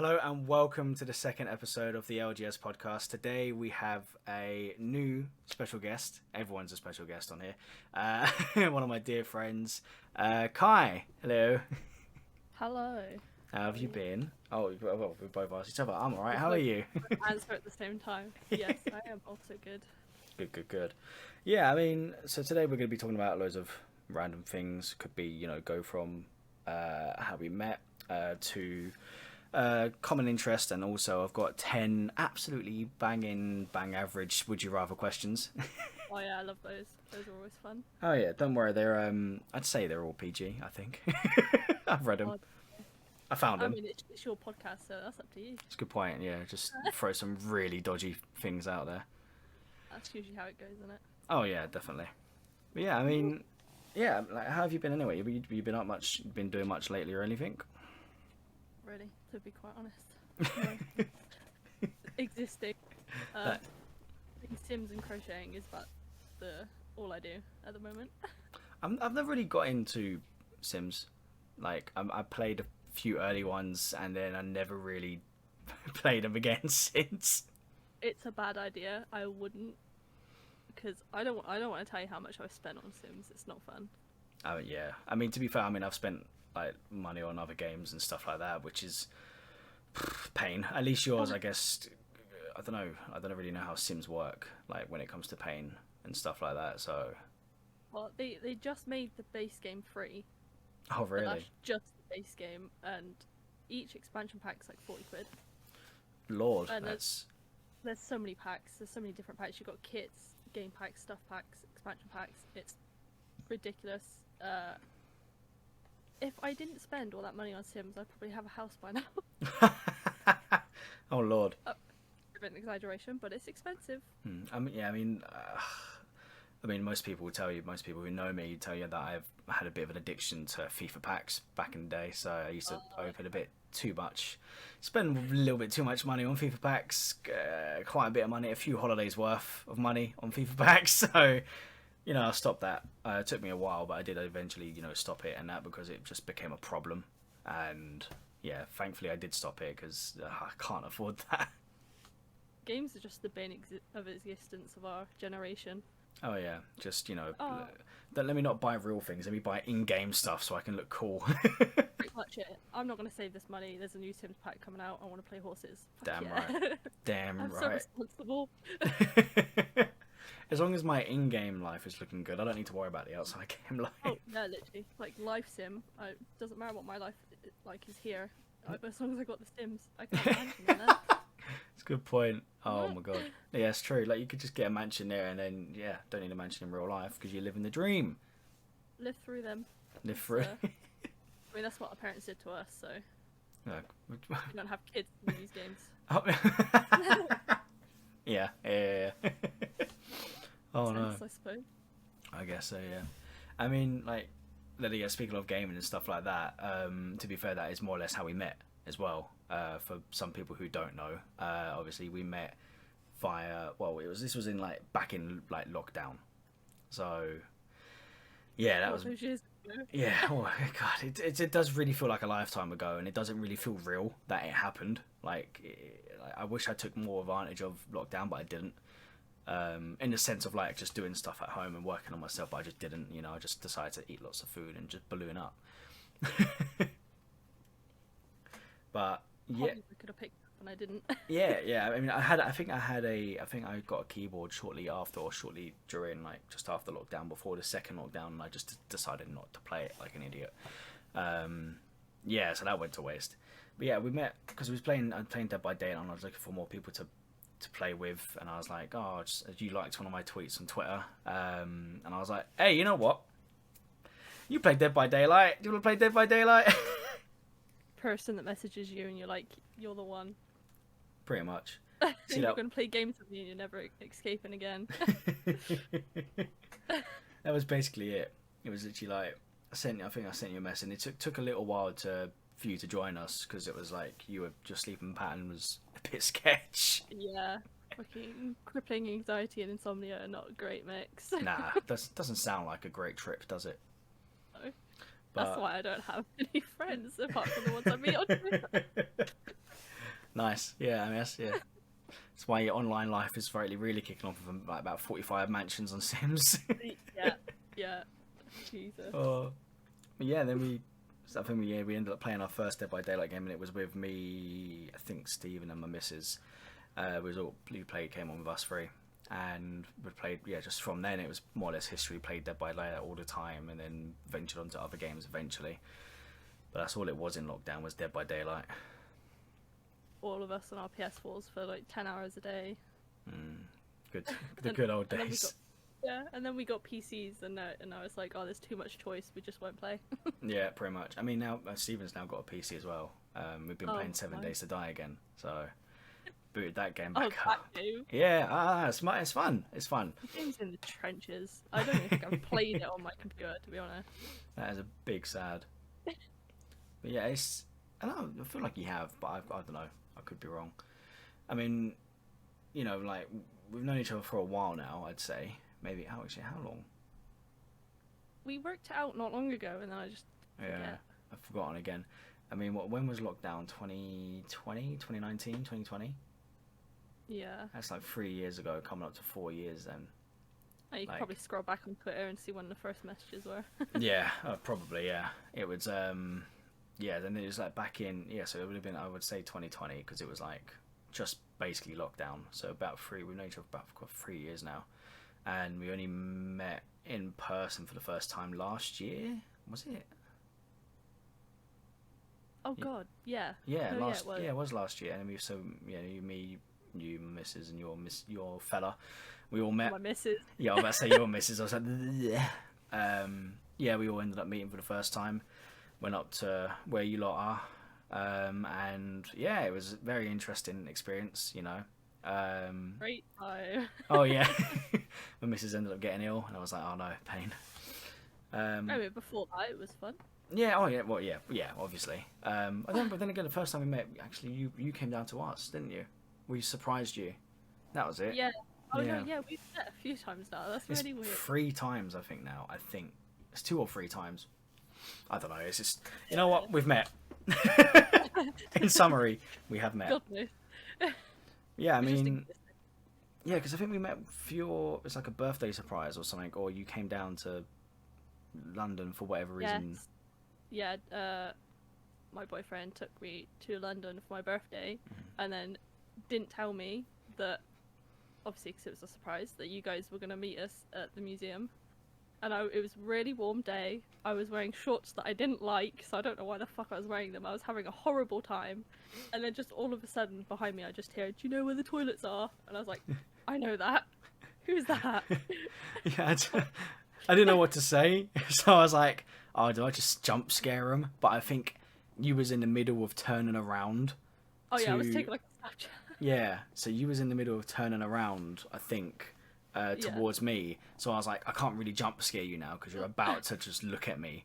Hello and welcome to the second episode of the LGS podcast. Today we have a new special guest. Everyone's a special guest on here. One of my dear friends, Kai. Hello. Hello. How have you been? Oh, well, we both asked each other. I'm alright. How are you? Answer at the same time. Yes, I am also good. Good. Yeah, I mean, so today we're going to be talking about loads of random things. Could be, go from how we met to common interest, and also I've got 10 absolutely bang average would you rather questions. Oh yeah, I love those. Those are always fun. Oh yeah, don't worry, they're I'd say they're all PG, I think. I've read them. I found them. I mean, it's your podcast, so that's up to you. It's a good point, yeah, just throw some really dodgy things out there. That's usually how it goes, isn't it? Oh yeah, definitely. But yeah, I mean, yeah, like, how have you been anyway? Have you been up much, been doing much lately or anything? Really, to be quite honest. No. Existing. Sims and crocheting is about all I do at the moment. I've never really got into Sims. Like, I played a few early ones and then I never really played them again since. It's a bad idea. I wouldn't, because I don't want to tell you how much I've spent on Sims. It's not fun. Oh yeah, I mean, to be fair, I mean, I've spent like money on other games and stuff like that, which is pain. At least yours, I guess. I don't really know how Sims work, like when it comes to pain and stuff like that. So, well, they just made the base game free. Oh really? But that's just the base game, and each expansion pack's like 40 quid. Lord, and that's. There's so many packs. There's so many different packs. You've got kits, game packs, stuff packs, expansion packs. It's ridiculous. If I didn't spend all that money on Sims, I'd probably have a house by now. Oh Lord. A bit of an exaggeration, but it's expensive. I mean, most people will tell you. Most people who know me tell you that I've had a bit of an addiction to FIFA packs back in the day. So I used to open a bit too much, spend a little bit too much money on FIFA packs. Quite a bit of money, a few holidays worth of money on FIFA packs. So. I stopped that. It took me a while, but I did eventually, stop it, and that because it just became a problem. And yeah, thankfully I did stop it because I can't afford that. Games are just the bane of existence of our generation. Oh yeah, just don't let me not buy real things. Let me buy in-game stuff so I can look cool. Pretty much it. I'm not gonna save this money. There's a new Sims pack coming out. I want to play horses. Damn right. Damn I'm right. so responsible. As long as my in-game life is looking good, I don't need to worry about the outside game life. Oh, yeah, literally. Like, life sim, doesn't matter what my life is here. As long as I got the Sims, I can have a mansion in there. That's a good point. Oh my god. Yeah, it's true. Like, you could just get a mansion there and then, don't need a mansion in real life because you're living the dream. Live through them. Live through. I mean, that's what our parents did to us, so... No. You don't have kids in these games. Oh. Yeah. Oh no. I suppose. I guess so, yeah. I mean, like, speaking of gaming and stuff like that, to be fair, that is more or less how we met as well. For some people who don't know, obviously we met via, this was in back in lockdown. So, yeah, that was. Yeah, oh my god, it does really feel like a lifetime ago, and it doesn't really feel real that it happened. I wish I took more advantage of lockdown, but I didn't. In the sense of just doing stuff at home and working on myself, but I just didn't. I just decided to eat lots of food and just balloon up. But yeah, I could have picked up and I didn't. yeah. I mean, I think I got a keyboard shortly after, or shortly during, just after lockdown, before the second lockdown, and I just decided not to play it like an idiot. Yeah, so that went to waste. But yeah, we met because I was playing Dead by Daylight, and I was looking for more people to play with, and I was like, you liked one of my tweets on Twitter, and I was like, hey, you know what? You play Dead by Daylight. Do you want to play Dead by Daylight? Person that messages you and you're like, you're the one. Pretty much. See, you're going to play games with me and you're never escaping again. That was basically it. It was literally I think I sent you a message, and it took a little while for you to join us because it was your sleeping pattern was a bit sketch. Yeah, fucking crippling anxiety and insomnia are not a great mix. Nah, doesn't sound like a great trip, does it? No. That's why I don't have any friends apart from the ones I meet on Twitter. Nice. Yeah, I mean, that's why your online life is really kicking off with like about 45 mansions on Sims. Yeah, yeah. Jesus. Oh, but yeah. Then I think we ended up playing our first Dead by Daylight game, and it was with me, I think Stephen and my missus. We came on with us three, and we played. Yeah, just from then it was more or less history. Played Dead by Daylight all the time, and then ventured onto other games eventually. But that's all it was in lockdown was Dead by Daylight. All of us on our PS4s for like 10 hours a day. Good, the good old days. And then we got PCs, and I was like, oh, there's too much choice. We just won't play. Yeah, pretty much. I mean, now Steven's now got a PC as well. We've been playing 7 Days to Die again, so booted that game back up. Yeah, it's fun. It's fun. The game's in the trenches. I don't even think I've played it on my computer, to be honest. That is a big sad. But yeah, I feel like you have, but I don't know. I could be wrong. I mean, you know, like we've known each other for a while now. I'd say maybe how long? We worked it out not long ago, and then I just forget. I've forgotten again. I mean, when was lockdown? 2020, 2019, 2020? Yeah. That's like 3 years ago, coming up to 4 years then. Oh, you could probably scroll back on Twitter and see when the first messages were. Yeah, probably, yeah. It was, then it was like back in, so it would have been, I would say 2020, because it was like just basically lockdown. So we've known each other about 3 years now. And we only met in person for the first time last year, was it? Oh God, yeah. Yeah, it was last year, and you, Mrs. and your fella, we all met. My missus. Yeah, I was about to say your missus. I was like, we all ended up meeting for the first time. Went up to where you lot are, and yeah, it was a very interesting experience, you know. Great time. Oh yeah, my missus ended up getting ill, and I was like, oh no, pain. I mean, before that, it was fun. Yeah, obviously. But then again, the first time we met, actually, you came down to us, didn't you? We surprised you. That was it. Yeah. Oh no, yeah, we've met a few times now. That's really weird. 3 times, I think now. I think it's 2 or 3 times. I don't know. It's just, you know what? We've met. In summary, we have met. God knows. Yeah, I mean, yeah, because I think we met for it's like a birthday surprise or something, or you came down to London for whatever reason. Yeah, my boyfriend took me to London for my birthday, and then didn't tell me that, obviously because it was a surprise, that you guys were going to meet us at the museum. And it was a really warm day. I was wearing shorts that I didn't like, so I don't know why the fuck I was wearing them. I was having a horrible time. And then just all of a sudden, behind me, I just heard, do you know where the toilets are? And I was like, I know that. Who's that? Yeah, I didn't know what to say. So I was like, oh, do I just jump scare him? But I think you was in the middle of turning around. Oh yeah, I was taking like a Snapchat. Yeah, so you was in the middle of turning around, I think. Towards me, so I was like, I can't really jump scare you now because you're about to just look at me,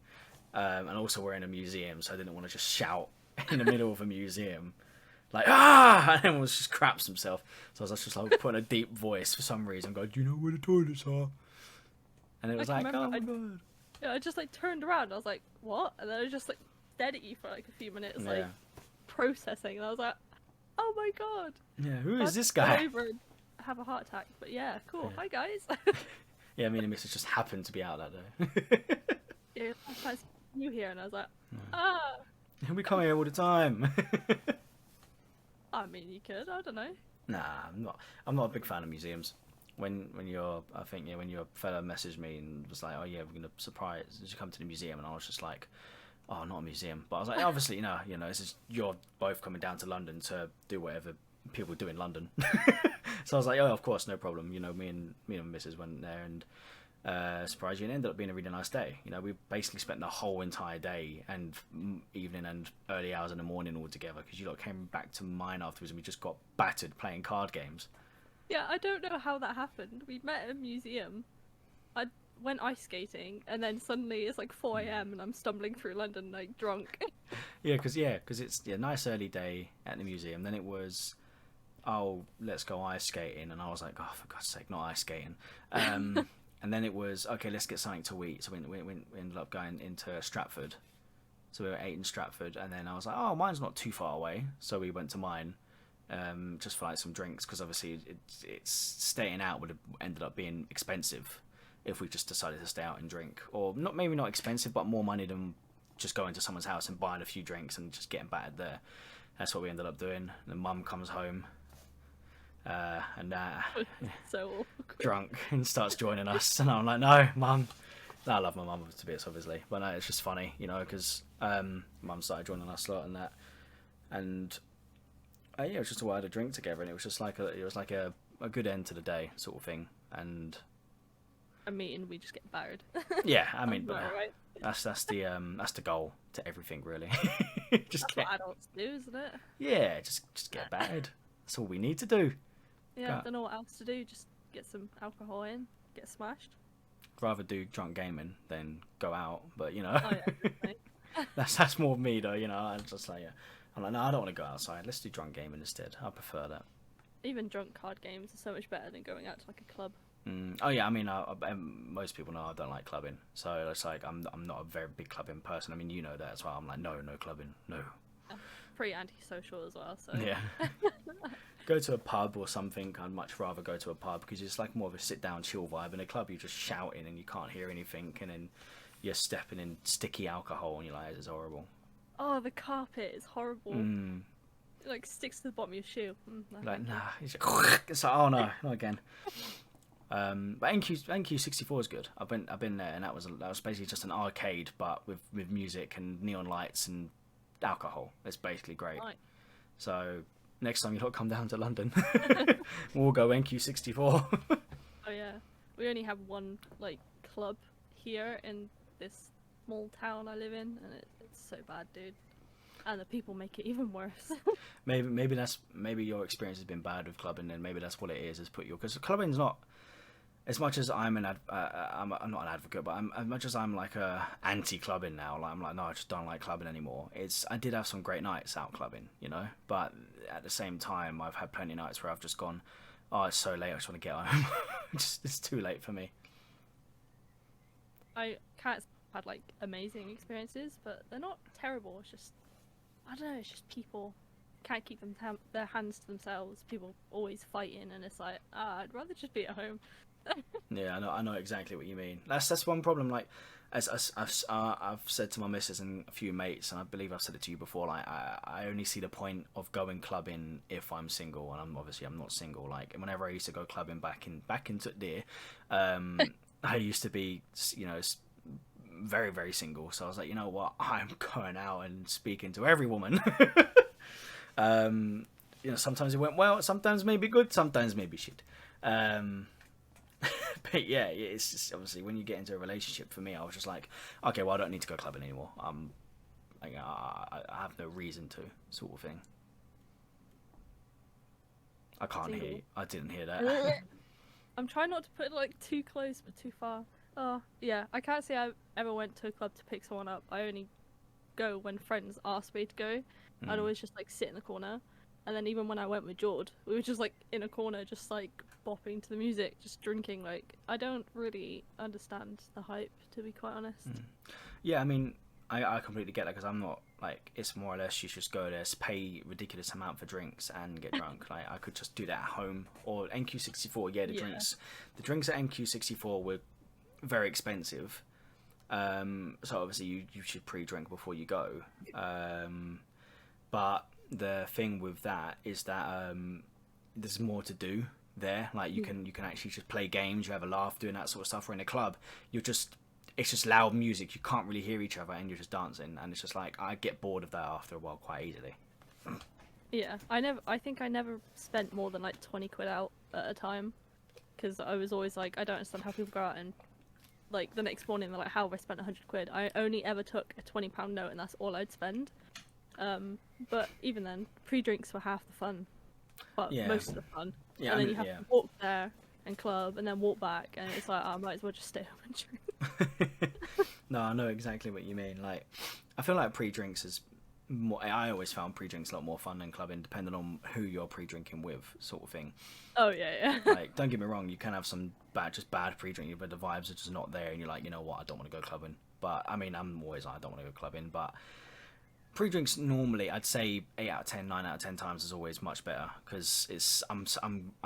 and also we're in a museum, so I didn't want to just shout in the middle of a museum like and everyone was just craps himself, so I was just like putting a deep voice for some reason, go, do you know where the toilets are? And it was like, oh my god. Yeah, I just like turned around, I was like, what? And then I just like stared at you for like a few minutes, like processing, and I was like, oh my god, yeah, who is this guy? Have a heart attack, but yeah, cool. Hi guys. Yeah, me and Mrs. just happened to be out that day. Yeah, I was new here, and I was like, we come here all the time. I mean, you could. I don't know. Nah, I'm not a big fan of museums. When your fella messaged me and was like, oh yeah, we're gonna surprise you, come to the museum, and I was just like, oh, not a museum. But I was like, obviously, this is, you're both coming down to London to do whatever people do in London. So I was like, oh, of course, no problem. Me and Mrs. went there and surprised you, and it ended up being a really nice day. We basically spent the whole entire day and evening and early hours in the morning all together, because you lot came back to mine afterwards and we just got battered playing card games. Yeah, I don't know how that happened. We met at a museum. I went ice skating, and then suddenly it's like 4 a.m. and I'm stumbling through London like drunk. Yeah, because it's a nice early day at the museum. Then it was, oh, let's go ice skating, and I was like, oh, for God's sake, not ice skating. And then it was, okay, let's get something to eat. So we ended up going into Stratford. So we ate in Stratford, and then I was like, oh, mine's not too far away. So we went to mine, just for like some drinks, because obviously it's staying out would have ended up being expensive if we just decided to stay out and drink, or not, maybe not expensive, but more money than just going to someone's house and buying a few drinks and just getting battered there. That's what we ended up doing. And Mum comes home and So awkward. drunk and starts joining us, and I'm like, no, Mum. No, I love my mum to bits, obviously, but no, it's just funny, you know, because Mum started joining us a lot and that, and yeah, it was just a while to drink together, and it was just like a good end to the day sort of thing, and A meeting, we just get battered. yeah, I mean, but Right. that's the goal to everything, really. Just That's get, what adults do, isn't it? yeah, just get battered. That's all we need to do. Yeah, Yeah. don't know what else to do. Just get some alcohol in, get smashed. Rather do drunk gaming than go out, but you know, Oh, yeah, definitely. that's more me though. You know, I'm just like, I'm like, no, I don't want to go outside. Let's do drunk gaming instead. I prefer that. Even drunk card games are so much better than going out to like a club. Oh yeah, I mean, most people know I don't like clubbing, so it's like I'm not a very big clubbing person. I mean, you know that as well. I'm like, no clubbing, no. I'm pretty antisocial as well, so Yeah. Go to a pub or something. I'd much rather go to a pub because it's like more of a sit down, chill vibe. In a club, you're just shouting and you can't hear anything, and then you're stepping in sticky alcohol, and you're like, "It's horrible." Oh, the carpet is horrible. Mm. It like sticks to the bottom of your shoe. No, Like, thank you. nah. It's like, oh no, not again. But NQ64 is good. I've been there, and that was basically just an arcade, but with music and neon lights and alcohol. It's basically great. Right. So next time you lot come down to London, we'll go NQ64. Oh yeah, we only have one like club here in this small town I live in, and it's so bad, dude. And the people make it even worse. maybe your experience has been bad with clubbing, and maybe that's what it is put you, because clubbing's not, as much as I'm not an advocate, but as much as I'm like a anti-clubbing now, like I'm like, no, I just don't like clubbing anymore. I did have some great nights out clubbing, you know, but at the same time, I've had plenty of nights where I've just gone, oh, it's so late, I just want to get home. It's too late for me. I can't say I've had like amazing experiences, but they're not terrible. It's just, I don't know, it's just people can't keep their hands to themselves. People always fighting, and it's like, I'd rather just be at home. Yeah, I know exactly what you mean. That's one problem. Like, as I've said to my missus and a few mates, and I believe I've said it to you before. Like, I only see the point of going clubbing if I'm single, and I'm not single. Like, whenever I used to go clubbing back in Deer, I used to be, you know, very very single. So I was like, you know what, I'm going out and speaking to every woman. You know, sometimes it went well, sometimes maybe good, sometimes maybe shit. But yeah, it's just obviously when you get into a relationship, for me, I was just like, okay, well, I don't need to go clubbing anymore. I have no reason to, sort of thing. I can't hear you. I didn't hear that. I'm trying not to put it like too close but too far. Oh yeah, I can't say I ever went to a club to pick someone up. I only go when friends ask me to go. I'd always just like sit in the corner, and then even when I went with Jord, we were just like in a corner, just like bopping to the music, just drinking. Like, I don't really understand the hype, to be quite honest. Yeah, I mean, I completely get that, because I'm not, like, it's more or less you just go there, pay ridiculous amount for drinks and get drunk. Like, I could just do that at home. Or NQ64, yeah, the drinks at NQ64 were very expensive. So obviously you should pre-drink before you go. But the thing with that is that there's more to do there. Like, you can actually just play games, you have a laugh doing that sort of stuff. Or in a club, it's just loud music, you can't really hear each other, and you're just dancing, and it's just like, I get bored of that after a while quite easily. Yeah, I think I never spent more than like 20 quid out at a time, because I was always like, I don't understand how people go out and like the next morning they're like, how have I spent 100 quid? I only ever took a £20 note, and that's all I'd spend. But even then, pre-drinks were half the fun. Well, Yeah. most of the fun. Yeah, And then I you mean, have to walk there and club, and then walk back, and it's like, I might as well just stay home and drink. No, I know exactly what you mean. Like, I feel like pre-drinks is more, I always found pre-drinks a lot more fun than clubbing, depending on who you're pre-drinking with, sort of thing. Oh yeah. Like, don't get me wrong, you can have some bad pre-drinking, but the vibes are just not there, and you're like, you know what, I don't want to go clubbing. But I mean, I'm always like, I don't want to go clubbing, but Pre-drinks normally, I'd say 8 out of 10, 9 out of 10 times is always much better because I'm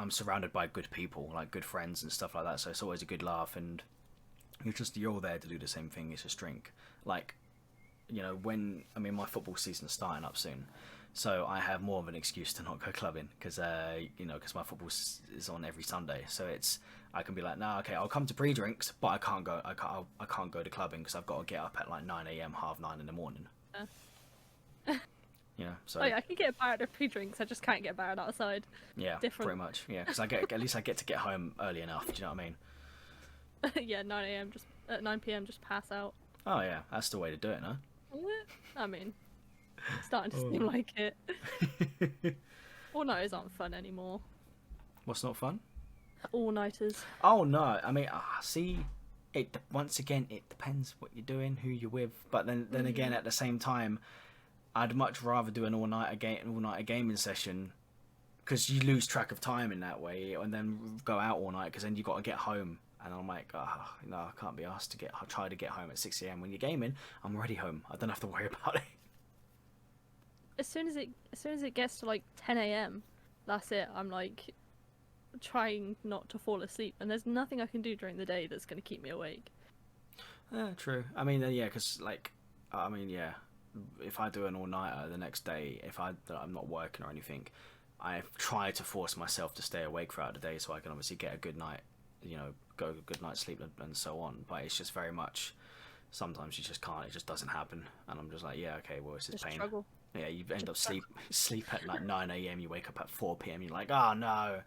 surrounded by good people, like good friends and stuff like that. So it's always a good laugh, and you're all there to do the same thing. It's just drink. Like, my football season's starting up soon, so I have more of an excuse to not go clubbing because because my football is on every Sunday. So I can be like, no, okay, I'll come to pre-drinks, but I can't go. I can't go to clubbing because I've got to get up at like 9 a.m, 9:30 in the morning. Yeah, so I can get barred at pre-drinks. I just can't get barred outside. yeah, Different. pretty much. Yeah, because at least I get to get home early enough. Do you know what I mean? Yeah, 9 a.m. just at 9 p.m. just pass out. Oh yeah, that's the way to do it, huh? I mean, it's starting to seem like it. All-nighters aren't fun anymore. What's not fun? All-nighters. Oh no, I mean, see, once again, it depends what you're doing, who you're with. But then again, at the same time, I'd much rather do an all-nighter gaming session because you lose track of time in that way, and then go out all night because then you got to get home. And I'm like, no, I can't be asked to try to get home at 6 a.m. When you're gaming, I'm already home. I don't have to worry about it. As soon as it gets to like 10 a.m, that's it. I'm like trying not to fall asleep, and there's nothing I can do during the day that's going to keep me awake. True. I mean, yeah, because if I do an all-nighter the next day, I'm not working or anything, I try to force myself to stay awake throughout the day so I can obviously get a good night, go a good night's sleep and so on. But it's just very much, sometimes you just can't, it just doesn't happen, and I'm just like, yeah, okay, well, it's just pain. Struggle. Yeah, you end up sleep at like 9 a.m, you wake up at 4 p.m, you're like, oh no.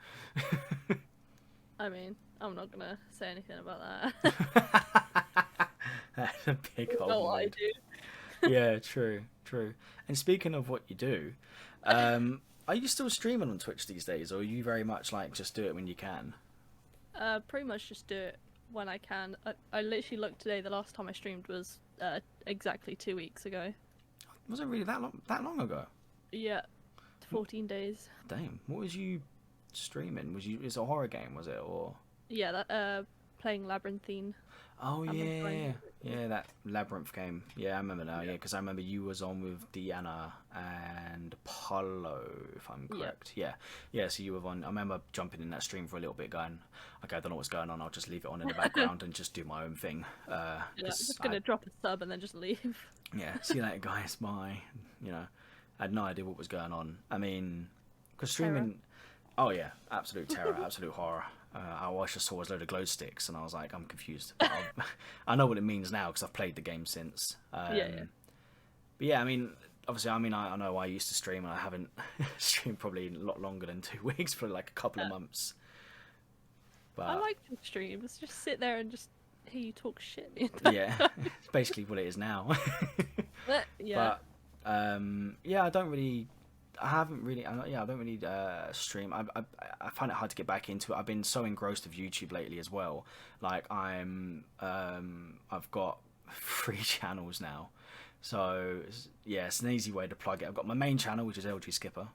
I mean, I'm not gonna say anything about that. That's a big old know what I mood. do. Yeah, true. And speaking of what you do, are you still streaming on Twitch these days, or are you very much like just do it when you can? Pretty much just do it when I can. I literally looked today. The last time I streamed was exactly 2 weeks ago. Was it really that long ago? Yeah, 14 days. Damn, what was you streaming? Is it a horror game, was it, or? Yeah, that playing Labyrinthine. Oh playing yeah, that Labyrinth game. Yeah, I remember now. Yeah, because I remember you was on with Deanna and Apollo, if I'm correct. Yeah. So you were on. I remember jumping in that stream for a little bit, going, okay, I don't know what's going on. I'll just leave it on in the background and just do my own thing. Yeah, I'm just gonna drop a sub and then just leave. Yeah, see you later, guys. Bye. I had no idea what was going on. I mean, because streaming. Terror. Oh yeah, absolute terror, absolute horror. I just saw was a load of glow sticks, and I was like, I'm confused. But I know what it means now because I've played the game since. Yeah. But yeah, I mean, obviously, I know I used to stream, and I haven't streamed probably a lot longer than 2 weeks, probably like a couple of months. But I like to streams. Just sit there and just hear you talk shit. yeah, it's basically what it is now. Yeah. But yeah, I don't really stream. I find it hard to get back into it. I've been so engrossed with YouTube lately as well. Like I've got 3 channels now. So yeah, it's an easy way to plug it. I've got my main channel, which is LG Skipper,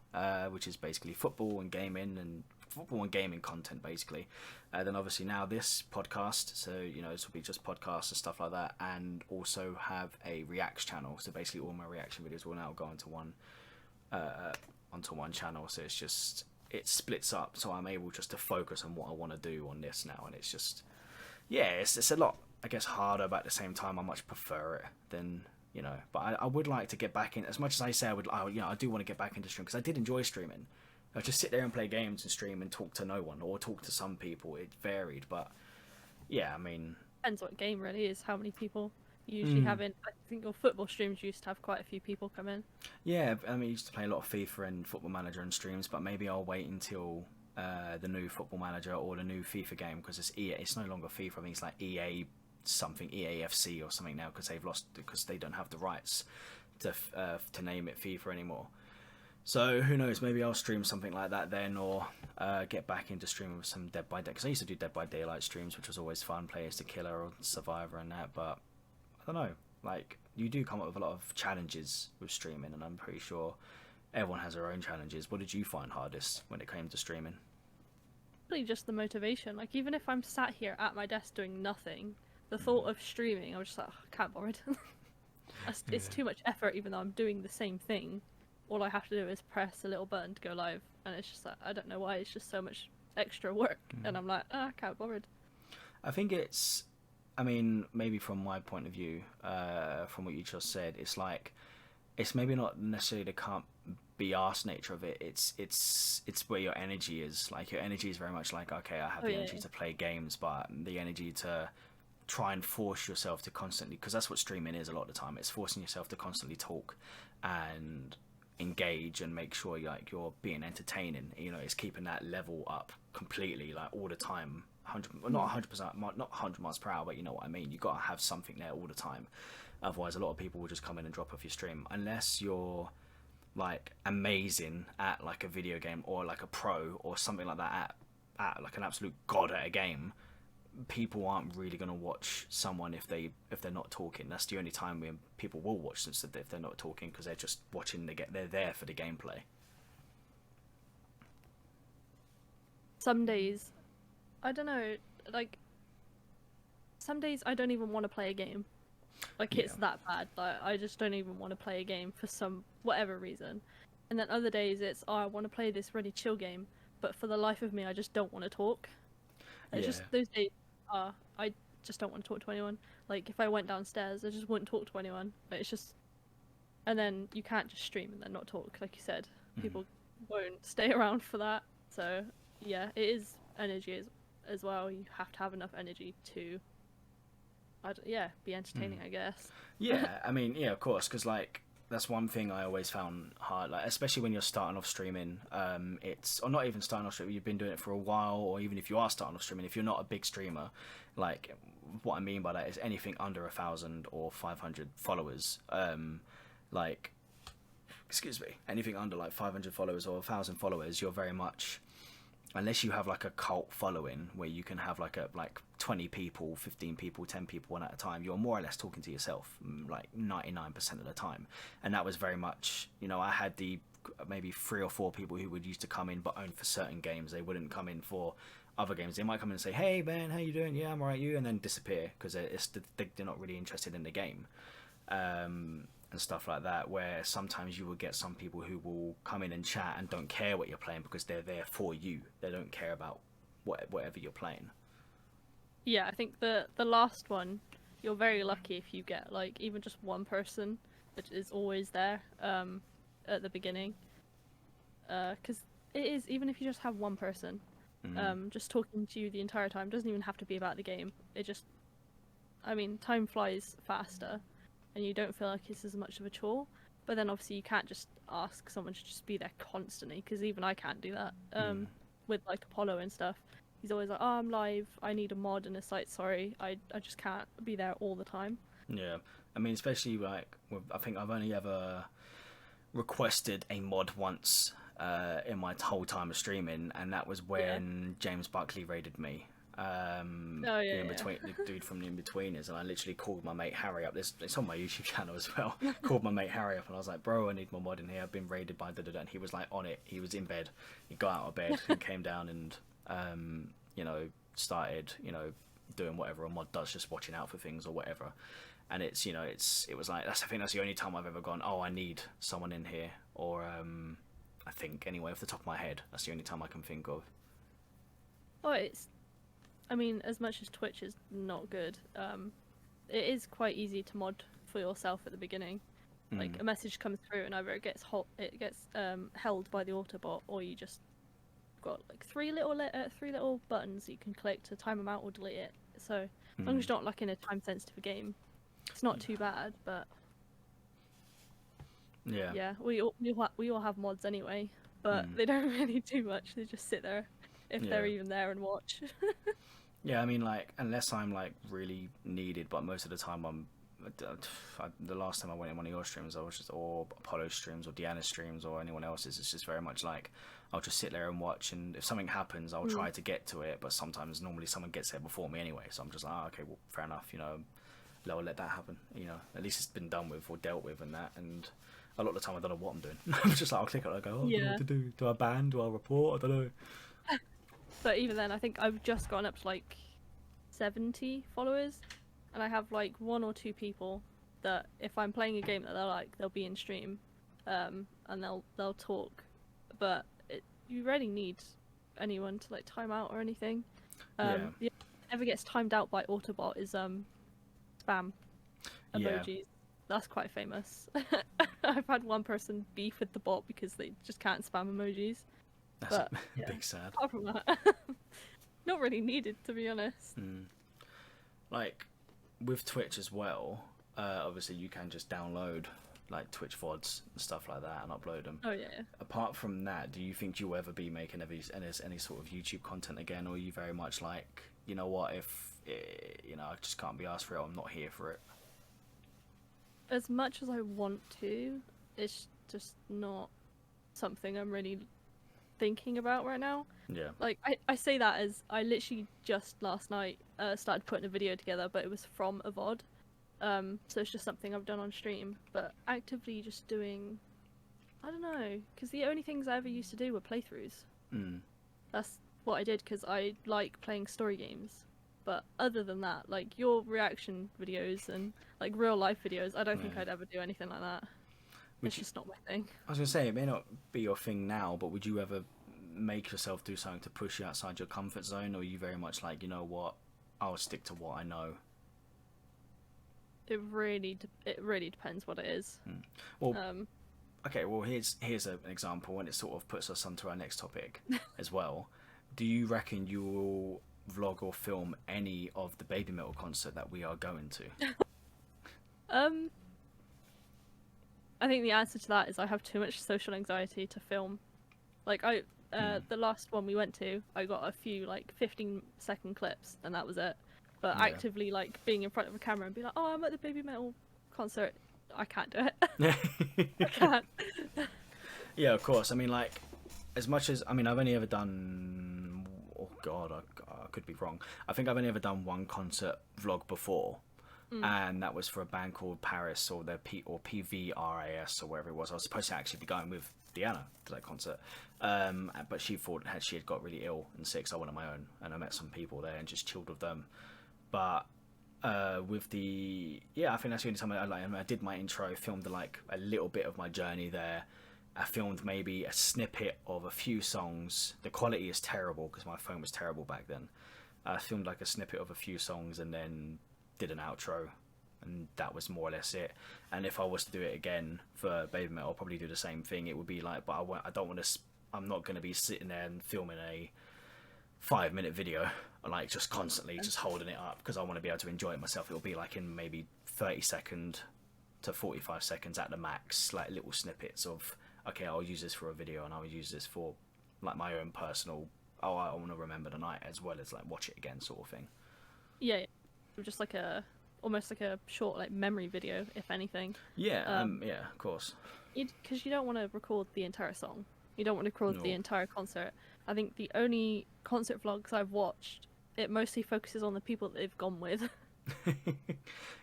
which is basically football and gaming content basically. Then obviously now this podcast, so this will be just podcasts and stuff like that, and also have a reacts channel. So basically all my reaction videos will now go onto one channel. So it splits up, so I'm able just to focus on what I want to do on this now, and it's just it's a lot, I guess, harder, but at the same time I much prefer it than but I would like to get back in, as much as I say I do want to get back into stream, because I did enjoy streaming. I just sit there and play games and stream and talk to no one, or talk to some people. It varied, but yeah, I mean, depends what game really is, how many people you usually have in. I think your football streams used to have quite a few people come in. Yeah, I mean, I used to play a lot of FIFA and Football Manager and streams, but maybe I'll wait until the new Football Manager or the new FIFA game, because it's EA. It's no longer FIFA. I think it's like EA something, EAFC or something now, because they don't have the rights to name it FIFA anymore. So who knows? Maybe I'll stream something like that then, or get back into streaming with some Dead by Day, because I used to do Dead by Daylight streams, which was always fun. Play as the killer or survivor and that, but I don't know. Like, you do come up with a lot of challenges with streaming, and I'm pretty sure everyone has their own challenges. What did you find hardest when it came to streaming? Really just the motivation. Like, even if I'm sat here at my desk doing nothing, the thought of streaming, I was just like, I can't bother. It's too much effort, even though I'm doing the same thing. All I have to do is press a little button to go live, and it's just like, I don't know why, it's just so much extra work, and I'm like, I can't bother. I think it's, I mean, maybe from my point of view, from what you just said, it's like, it's maybe not necessarily the can't be arsed nature of it. It's where your energy is. Like your energy is very much like, okay, I have the energy to play games, but the energy to try and force yourself to constantly, because that's what streaming is a lot of the time. It's forcing yourself to constantly talk and engage and make sure you're being entertaining. You know, it's keeping that level up completely, like all the time. 100, not 100%, not 100 miles per hour, but you know what I mean. You got to have something there all the time. Otherwise, a lot of people will just come in and drop off your stream, unless you're like amazing at like a video game or like a pro or something like that, at like an absolute god at a game. People aren't really going to watch someone if they're not talking. That's the only time when people will watch them, if they're not talking, because they're just watching. They're there for the gameplay. Some days, I don't know, like some days I don't even want to play a game. Like it's that bad. Like I just don't even want to play a game for some whatever reason. And then other days it's, oh, I want to play this really chill game, but for the life of me I just don't want to talk. It's just those days I just don't want to talk to anyone. Like if I went downstairs I just wouldn't talk to anyone. Like, it's just, and then you can't just stream and then not talk, like you said. People won't stay around for that. So yeah, it is energy as well. You have to have enough energy to be entertaining, I guess. Yeah, I mean, yeah, of course, because like that's one thing I always found hard, like especially when you're starting off streaming. It's, or not even starting off streaming, you've been doing it for a while, or even if you are starting off streaming, if you're not a big streamer, like what I mean by that is anything under 1,000 or 500 followers. Like, excuse me, anything under like 500 followers or 1,000 followers, you're very much, unless you have like a cult following where you can have like 20 people, 15 people, 10 people one at a time, you're more or less talking to yourself like 99% of the time. And that was very much, you know, I had the maybe 3 or 4 people who would used to come in but only for certain games. They wouldn't come in for other games. They might come in and say, hey man, how you doing? Yeah, I'm alright, you, and then disappear because they're not really interested in the game. And stuff like that, where sometimes you will get some people who will come in and chat and don't care what you're playing because they're there for you. They don't care about whatever you're playing. Yeah, I think the last one, you're very lucky if you get like even just one person that is always there at the beginning, because it is, even if you just have one person just talking to you the entire time, doesn't even have to be about the game. It just, I mean, time flies faster and you don't feel like it's as much of a chore. But then obviously you can't just ask someone to just be there constantly, because even I can't do that. With like Apollo and stuff, he's always like, oh, I'm live, I need a mod, and it's like, sorry, I just can't be there all the time. Yeah, I mean, especially like, I think I've only ever requested a mod once in my whole time of streaming, and that was when James Buckley raided me. The dude from the In-Betweeners, and I literally called my mate Harry up. It's on my YouTube channel as well. Called my mate Harry up and I was like, bro, I need my mod in here, I've been raided by da-da-da, and he was like on it. He was in bed, he got out of bed and came down and you know, started, you know, doing whatever a mod does, just watching out for things or whatever. And it's, you know, it was like, I think that's the only time I've ever gone, oh, I need someone in here. Or I think anyway, off the top of my head, that's the only time I can think of. Oh, I mean, as much as Twitch is not good, it is quite easy to mod for yourself at the beginning. Like a message comes through and either it gets held by the Autobot, or you just got like three little buttons you can click to time them out or delete it. So as long as you're not like in a time sensitive game, it's not too bad. But yeah, we all have mods anyway, but they don't really do much. They just sit there if they're even there and watch. Yeah, I mean, like, unless I'm like really needed, but most of the time the last time I went in one of your streams, I was just, or Apollo streams or Deanna streams or anyone else's, it's just very much like I'll just sit there and watch, and if something happens I'll try to get to it, but sometimes normally someone gets there before me anyway, so I'm just like, oh, okay, well, fair enough, you know, I'll let that happen, you know, at least it's been done with or dealt with and that. And a lot of the time I don't know what I'm doing. I'm just like, I'll click it and I go, oh, I don't know what to do. Do I ban? Do I report? I don't know. But even then, I think I've just gone up to like 70 followers, and I have like 1 or 2 people that if I'm playing a game that they like, they'll be in stream, and they'll talk, but you rarely need anyone to like time out or anything. The only thing that ever gets timed out by Autobot is spam emojis. Yeah. That's quite famous. I've had one person beef with the bot because they just can't spam emojis. That's But a big sad. apart from that, not really needed, to be honest. Like with Twitch as well, obviously you can just download like Twitch VODs and stuff like that and upload them. Oh yeah. Apart from that, do you think you'll ever be making any sort of YouTube content again, or are you very much like, you know what, if I just can't be asked for it, I'm not here for it? As much as I want to, it's just not something I'm really thinking about right now. Yeah. Like, I say that as I literally just last night started putting a video together, but it was from a VOD. So it's just something I've done on stream, but actively just doing, I don't know, because the only things I ever used to do were playthroughs. That's what I did because I like playing story games. But other than that, like your reaction videos and like real life videos, I don't think I'd ever do anything like that. It's just not my thing. I was gonna say, it may not be your thing now, but would you ever make yourself do something to push you outside your comfort zone, or are you very much like, you know what, I'll stick to what I know? It really depends what it is. Well, okay, well here's an example, and it sort of puts us onto our next topic as well. Do you reckon you'll vlog or film any of the BabyMetal concert that we are going to? I think the answer to that is I have too much social anxiety to film. Like the last one we went to, I got a few like 15-second clips, and that was it. But actively like being in front of a camera and be like, oh, I'm at the BabyMetal concert, I can't do it. I can't. Yeah, of course. I mean, like, as much as, I mean, I've only ever done, oh god, I could be wrong. I think I've only ever done one concert vlog before, and that was for a band called Paris, or PVRAS, or wherever it was. I was supposed to actually be going with Deanna to that concert, but she thought she had got really ill and sick, so I went on my own, and I met some people there and just chilled with them. But with the, I think that's the only time I did my intro, filmed like a little bit of my journey there. I filmed maybe a snippet of a few songs. The quality is terrible because my phone was terrible back then. I filmed like a snippet of a few songs and then did an outro, and that was more or less it. And if I was to do it again for BabyMetal, I'll probably do the same thing. It would be like, but I don't want to. I'm not going to be sitting there and filming a 5-minute video, like just constantly just holding it up, because I want to be able to enjoy it myself. It'll be like in maybe 30-second to 45 seconds at the max, like little snippets of, okay, I'll use this for a video, and I'll use this for like my own personal, I want to remember the night, as well as like watch it again sort of thing. Yeah, just like almost like a short like memory video, if anything. Yeah, of course. Because you don't want to record the entire song. You don't want to record the entire concert. I think the only concert vlogs I've watched, it mostly focuses on the people that they've gone with.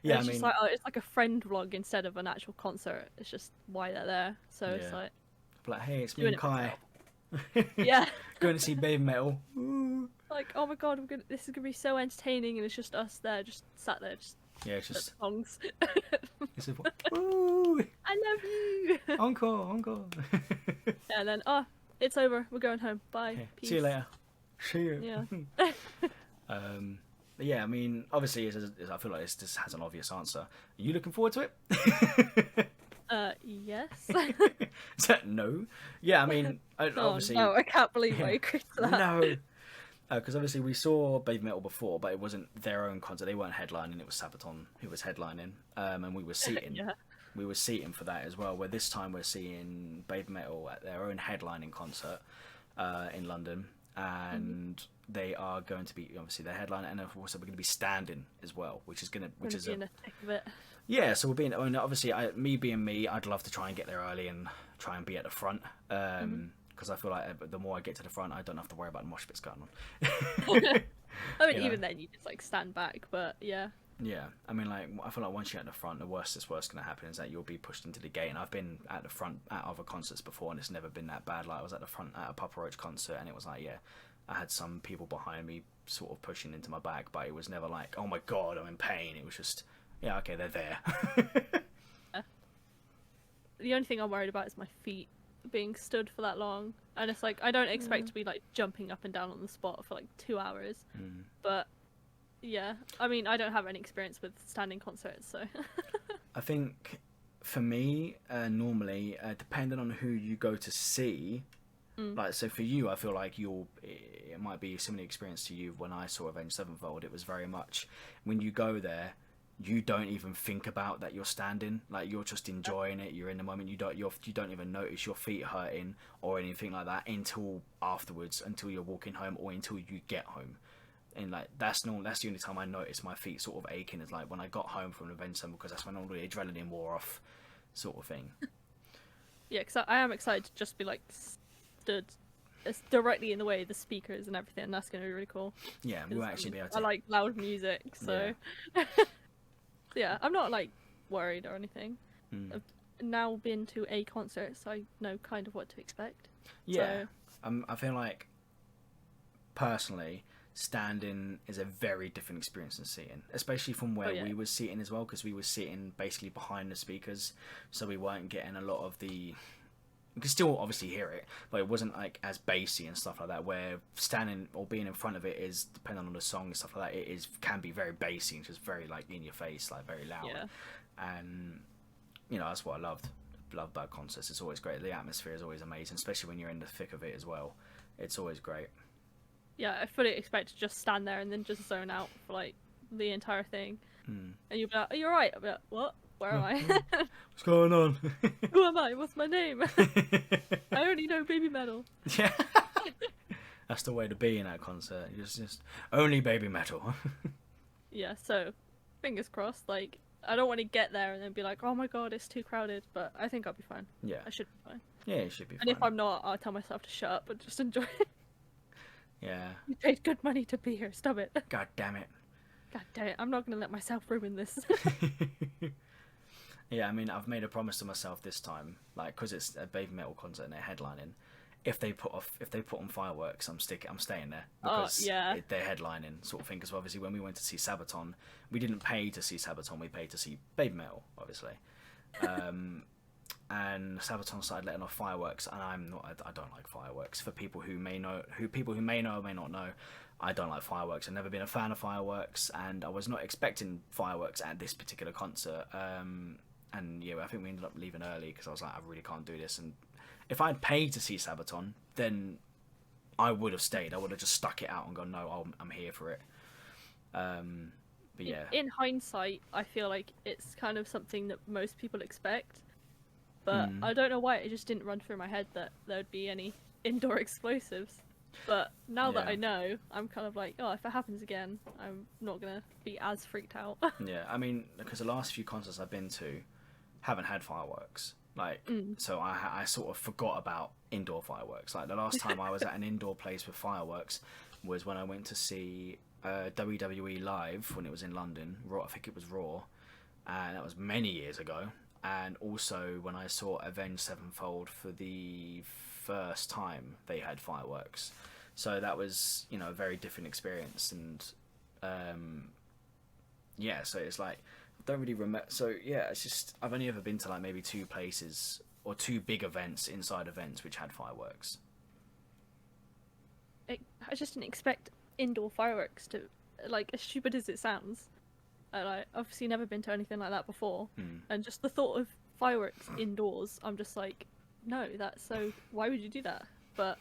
Yeah, it's just like, it's like a friend vlog instead of an actual concert. It's just why they're there. So it's like, hey, it's me and Kai. Yeah. Going to see BabyMetal. Like, oh my god, this is gonna be so entertaining, and it's just us there, just sat there, just songs. It's a, woo! I love you. Encore. And then, it's over. We're going home. Bye. Okay. Peace. See you later. See you. Yeah. But yeah, I mean, obviously, I feel like this just has an obvious answer. Are you looking forward to it? Yes. Is that no? Yeah, I mean, obviously. No, I can't believe I agreed to that. No. Because obviously we saw BabyMetal before, but it wasn't their own concert. They weren't headlining. It was Sabaton who was headlining, and we were seating. We were seating for that as well. Where this time we're seeing BabyMetal at their own headlining concert in London, and they are going to be obviously their headline, and also we're going to be standing as well, which is in the thick of it. Yeah, so we're being. I mean, obviously, me being me, I'd love to try and get there early and try and be at the front. Because I feel like the more I get to the front, I don't have to worry about the mosh pits going on. I mean, even then, you just like stand back, but yeah. Yeah, I mean, like, I feel like once you're at the front, the worst that's going to happen is that you'll be pushed into the gate. And I've been at the front at other concerts before, and it's never been that bad. Like, I was at the front at a Papa Roach concert, and it was like, I had some people behind me sort of pushing into my back, but it was never like, oh my god, I'm in pain. It was just, Yeah, okay, they're there. The only thing I'm worried about is my feet being stood for that long, and it's like I don't expect to be like jumping up and down on the spot for like 2 hours, but yeah, I mean I don't have any experience with standing concerts, so. I think for me, normally, depending on who you go to see, like, so for you, I feel like it might be a similar experience to you when I saw Avenged Sevenfold. It was very much when you go there, you don't even think about that you're standing. Like, you're just enjoying it. You're in the moment. You don't even notice your feet hurting or anything like that until afterwards, until you're walking home or until you get home. And like that's the only time I noticed my feet sort of aching, is like when I got home from an event, because that's when all the adrenaline wore off, sort of thing. Yeah, because I am excited to just be like stood directly in the way of the speakers and everything. That's going to be really cool. Yeah, we'll actually be able to. I like loud music, so yeah, I'm not like worried or anything. I've now been to a concert, so I know kind of what to expect. Yeah, so... I feel like personally, standing is a very different experience than sitting, especially from where we were sitting as well, because we were sitting basically behind the speakers, so we weren't getting a lot of the. You can still obviously hear it, but it wasn't like as bassy and stuff like that. Where standing or being in front of it is, depending on the song and stuff like that, can be very bassy and just very like in your face, like very loud. Yeah. And that's what I loved about concerts. It's always great. The atmosphere is always amazing, especially when you're in the thick of it as well. It's always great. Yeah, I fully expect to just stand there and then just zone out for like the entire thing. And you'll be like, "Are you alright?" I'll be like, "What? Where am I? What's going on? Who am I? What's my name? I only know BabyMetal." Yeah. That's the way to be in that concert. Just only BabyMetal. Yeah, so fingers crossed. Like, I don't want to get there and then be like, "Oh my god, it's too crowded," but I think I'll be fine. Yeah. I should be fine. Yeah, you should be fine. And if I'm not, I'll tell myself to shut up and just enjoy it. Yeah. You paid good money to be here. Stop it. God damn it. God damn it. I'm not going to let myself ruin this. Yeah, I mean, I've made a promise to myself this time, like, because it's a BabyMetal concert and they're headlining. If they put on fireworks, I'm staying there, because they're headlining, sort of thing. Because obviously, when we went to see Sabaton, we didn't pay to see Sabaton; we paid to see BabyMetal, obviously. And Sabaton started letting off fireworks, and I don't like fireworks. For people who may know or may not know, I don't like fireworks. I've never been a fan of fireworks, and I was not expecting fireworks at this particular concert. And yeah, I think we ended up leaving early because I was like, I really can't do this. And if I'd paid to see Sabaton, then I would have stayed. I would have just stuck it out and gone, no, I'm here for it. But yeah. In hindsight, I feel like it's kind of something that most people expect. But I don't know why it just didn't run through my head that there would be any indoor explosives. But now that I know, I'm kind of like, oh, if it happens again, I'm not going to be as freaked out. Yeah, I mean, because the last few concerts I've been to haven't had fireworks. Like, so I sort of forgot about indoor fireworks. Like, the last time I was at an indoor place with fireworks was when I went to see WWE live when it was in London. I think it was Raw. And that was many years ago. And also when I saw Avenged Sevenfold for the first time, they had fireworks. So that was, a very different experience. And yeah, so it's like, I don't really remember. So yeah, it's just, I've only ever been to like maybe 2 places or 2 big events, inside events, which had fireworks. I just didn't expect indoor fireworks to, like, as stupid as it sounds. I've obviously never been to anything like that before, and just the thought of fireworks indoors, I'm just like, no, that's so. Why would you do that? But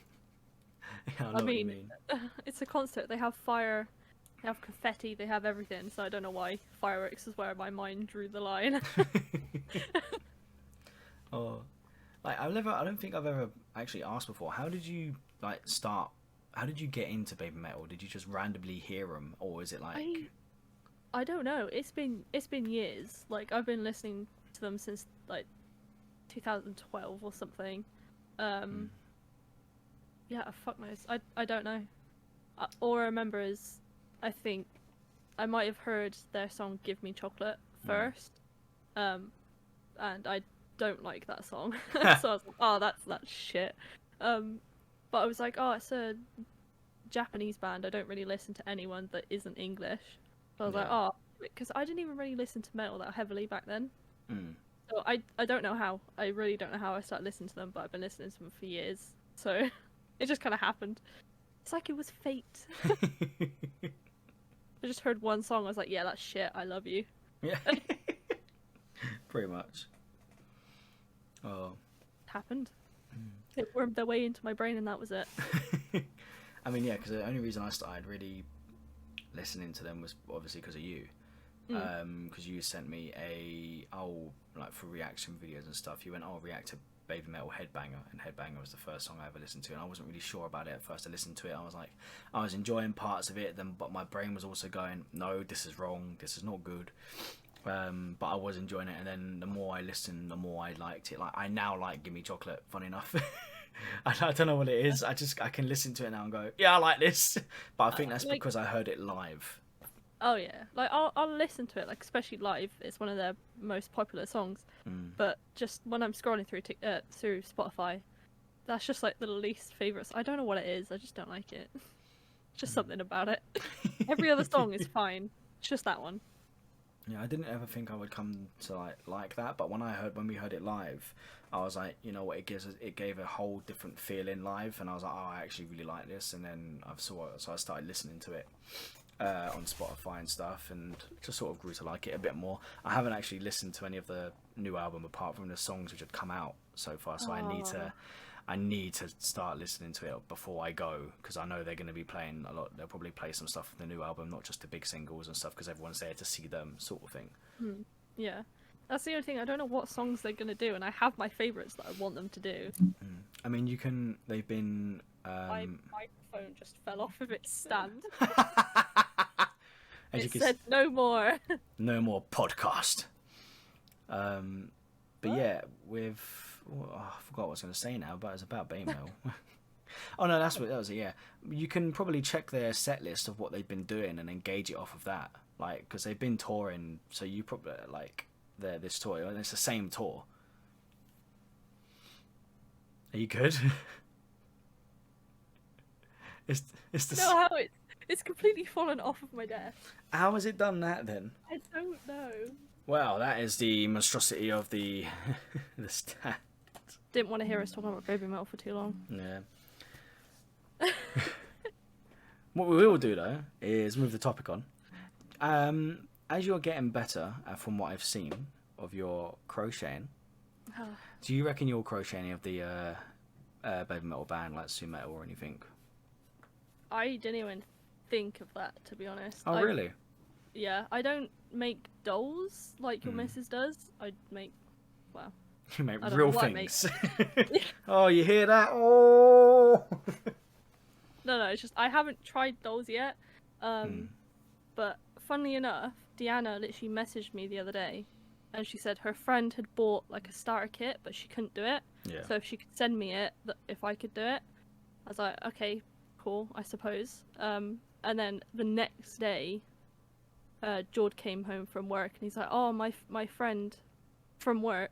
Yeah, I mean, it's a concert. They have fire, they have confetti, they have everything. So I don't know why fireworks is where my mind drew the line. Oh, like I don't think I've ever actually asked before. How did you start? How did you get into BabyMetal? Did you just randomly hear them, or is it like? I don't know. It's been years. Like, I've been listening to them since like 2012 or something. Yeah, fuck knows. I don't know. All I remember is I think I might have heard their song "Give Me Chocolate" first, and I don't like that song. So I was like, oh, that's shit. But I was like, oh, it's a Japanese band. I don't really listen to anyone that isn't English. So I was like, oh, because I didn't even really listen to metal that heavily back then. Mm. So I don't know how. I really don't know how I started listening to them, but I've been listening to them for years. So it just kind of happened. It's like it was fate. I just heard one song. I was like, yeah, that's shit. I love you. Yeah. Pretty much. Oh. It happened. It wormed their way into my brain, and that was it. I mean, yeah, because the only reason I started really listening to them was obviously because of you. Because you sent me like for reaction videos and stuff, you went, react to BabyMetal Headbanger, and Headbanger was the first song I ever listened to, and I wasn't really sure about it at first. I listened to it, I was enjoying parts of it, but my brain was also going, no, this is wrong, this is not good. But I was enjoying it, and then the more I listened, the more I liked it. Like, I now like Gimme Chocolate, funny enough. I don't know what it is, I can listen to it now and go, yeah, I like this. But I think that's because I heard it live. Oh yeah, like I'll listen to it, like especially live. It's one of their most popular songs. But just when I'm scrolling through Spotify, that's just like the least favourite. I don't know what it is. I just don't like it. Just something about it. Every other song is fine. It's just that one. Yeah, I didn't ever think I would come to like that, but when we heard it live, I was like, you know what, it gave a whole different feeling live, and I was like, I actually really like this, and then so I started listening to it on Spotify and stuff, and just sort of grew to like it a bit more. I haven't actually listened to any of the new album apart from the songs which had come out so far, so I need to start listening to it before I go, because I know they're going to be playing a lot. They'll probably play some stuff from the new album, not just the big singles and stuff, because everyone's there to see them, sort of thing. Yeah, that's the only thing. I don't know what songs they're going to do, and I have my favourites that I want them to do. I mean, they've been... My microphone just fell off of its stand. As it said no more. No more podcast. But yeah, with... I forgot what I was going to say now, but it's about BabyMetal. Oh no, that was it. Yeah, you can probably check their set list of what they've been doing and then gauge it off of that. Like, because they've been touring, so you probably like this tour, and it's the same tour. Are you good? it's the. No, how it's completely fallen off of my desk. How has it done that then? I don't know. Well, that is the monstrosity of the stand. Didn't want to hear us talking about BabyMetal for too long. Yeah. What we will do though is move the topic on. As you're getting better, from what I've seen of your crocheting, do you reckon you're crocheting of the BabyMetal band, like Sue Metal or anything? I didn't even think of that, to be honest. Oh, really? Yeah, I don't make dolls like your missus does. I make, well... You make real things. Oh, you hear that? Oh! No, it's just I haven't tried dolls yet. But funnily enough, Deanna literally messaged me the other day, and she said her friend had bought like a starter kit, but she couldn't do it. Yeah. So if she could send me it, if I could do it, I was like, okay, cool, I suppose. And then the next day, George came home from work, and he's like, oh, my friend from work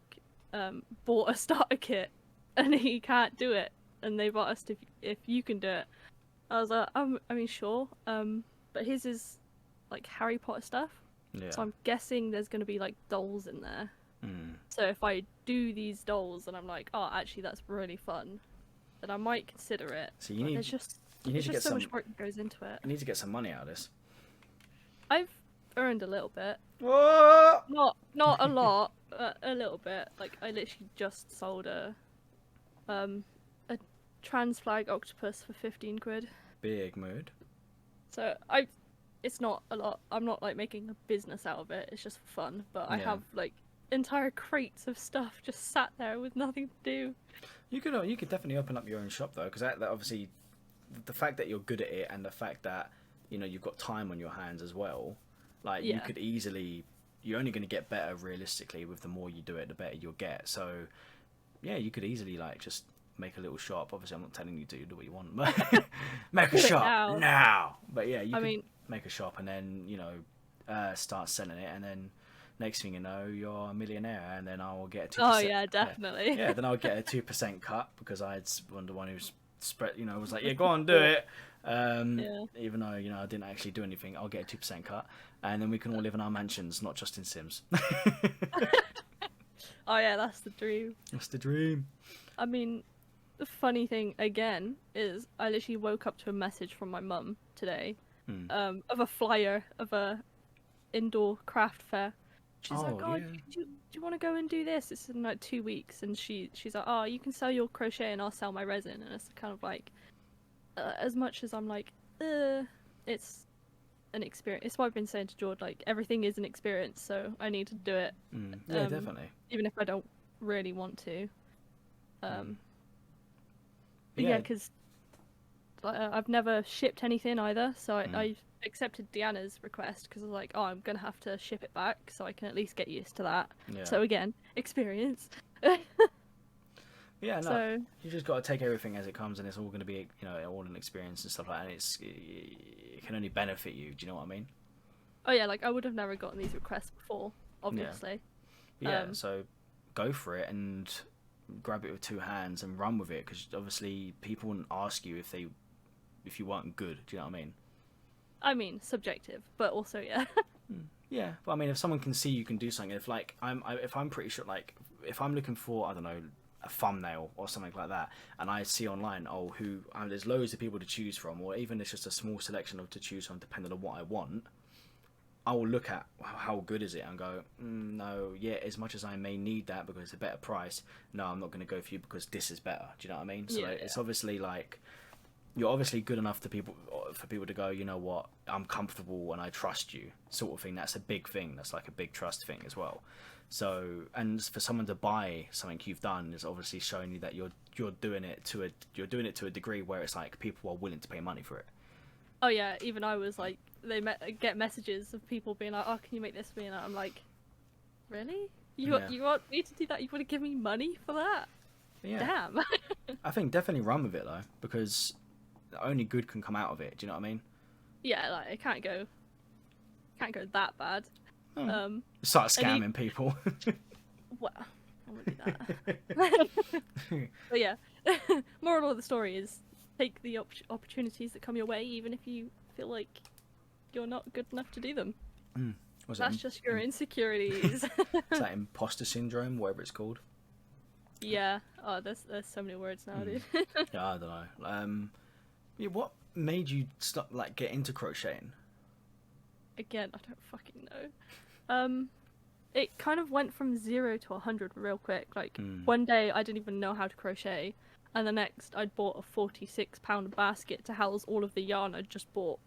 bought a starter kit, and he can't do it, and they've asked if you can do it. I was like, I mean, sure. But his is like Harry Potter stuff. Yeah. So I'm guessing there's going to be like dolls in there. So if I do these dolls and I'm like, oh, actually that's really fun, then I might consider it. So you need there's just so much work that goes into it. You need to get some money out of this. I've earned a little bit. What? Not a lot, but a little bit. Like I literally just sold a trans flag octopus for 15 quid. Big mood. So it's not a lot. I'm not like making a business out of it. It's just for fun. But I have like entire crates of stuff just sat there with nothing to do. You could definitely open up your own shop though, because that obviously the fact that you're good at it and the fact that you've got time on your hands as well. Like you could easily. You're only going to get better realistically with the more you do it, the better you'll get. So yeah, you could easily like just make a little shop. Obviously, I'm not telling you to do what you want, but make a shop now. But yeah, you could make a shop and then start selling it, and then next thing you know, you're a millionaire, and then I will get a 2%. Oh yeah, definitely. Yeah, then I'll get a 2% cut because I was the one who spread. Was like, yeah, go on, do it. Even though, you know, I didn't actually do anything, I'll get a 2% cut, and then we can all live in our mansions, not just in Sims. Oh yeah, that's the dream. That's the dream. I mean, the funny thing again is I literally woke up to a message from my mum today, of a flyer of a indoor craft fair. She's like, "Oh, yeah. do you want to go and do this? It's in like 2 weeks." And she's like, "Oh, you can sell your crochet and I'll sell my resin." And it's kind of like, as much as I'm like, it's an experience. It's what I've been saying to George. Like, everything is an experience, so I need to do it. Yeah, definitely. Even if I don't really want to. But Yeah. yeah, because I've never shipped anything either, so I accepted Deanna's request because I was like, oh, I'm gonna have to ship it back, so I can at least get used to that. Yeah. So again, experience. Yeah, no, So you just got to take everything as it comes, and it's all going to be, you know, all an experience and stuff like that. And it can only benefit you. Do you know what I mean? oh yeah, like I would have never gotten these requests before, obviously. Yeah. So go for it and grab it with two hands and run with it, because obviously people wouldn't ask you if you weren't good. Do you know what I mean? I mean, subjective, but also yeah. Yeah, but I mean, if someone can see you can do something, if like if I'm pretty sure, like if I'm looking for, I don't know, a thumbnail or something like that, and I see online, there's loads of people to choose from, or even it's just a small selection to choose from depending on what I want, I will look at how good is it and go, no, yeah, as much as I may need that because it's a better price, no, I'm not going to go for you because this is better. Do you know what I mean? So it's obviously like, you're obviously good enough for people to go, you know what, I'm comfortable and I trust you, sort of thing. That's a big thing. That's like a big trust thing as well. So, and for someone to buy something you've done is obviously showing you that you're doing it to a degree where it's like people are willing to pay money for it. Oh yeah, even I was like, get messages of people being like, "Oh, can you make this for me?" And I'm like, "Really? You want me to do that? You want to give me money for that? Yeah. Damn." I think definitely run with it though, because only good can come out of it. Do you know what I mean? Yeah, like it can't go that bad. Start scamming people. Well, I wouldn't do that. But yeah, moral of the story is take the opportunities that come your way, even if you feel like you're not good enough to do them. That's just your insecurities. Is that imposter syndrome, whatever it's called? Yeah. Oh, there's so many words now, dude. Yeah, I don't know. Yeah, what made you get into crocheting? Again, I don't fucking know. It kind of went from 0 to 100 real quick. Like, one day I didn't even know how to crochet, and the next I'd bought a 46-pound basket to house all of the yarn I'd just bought.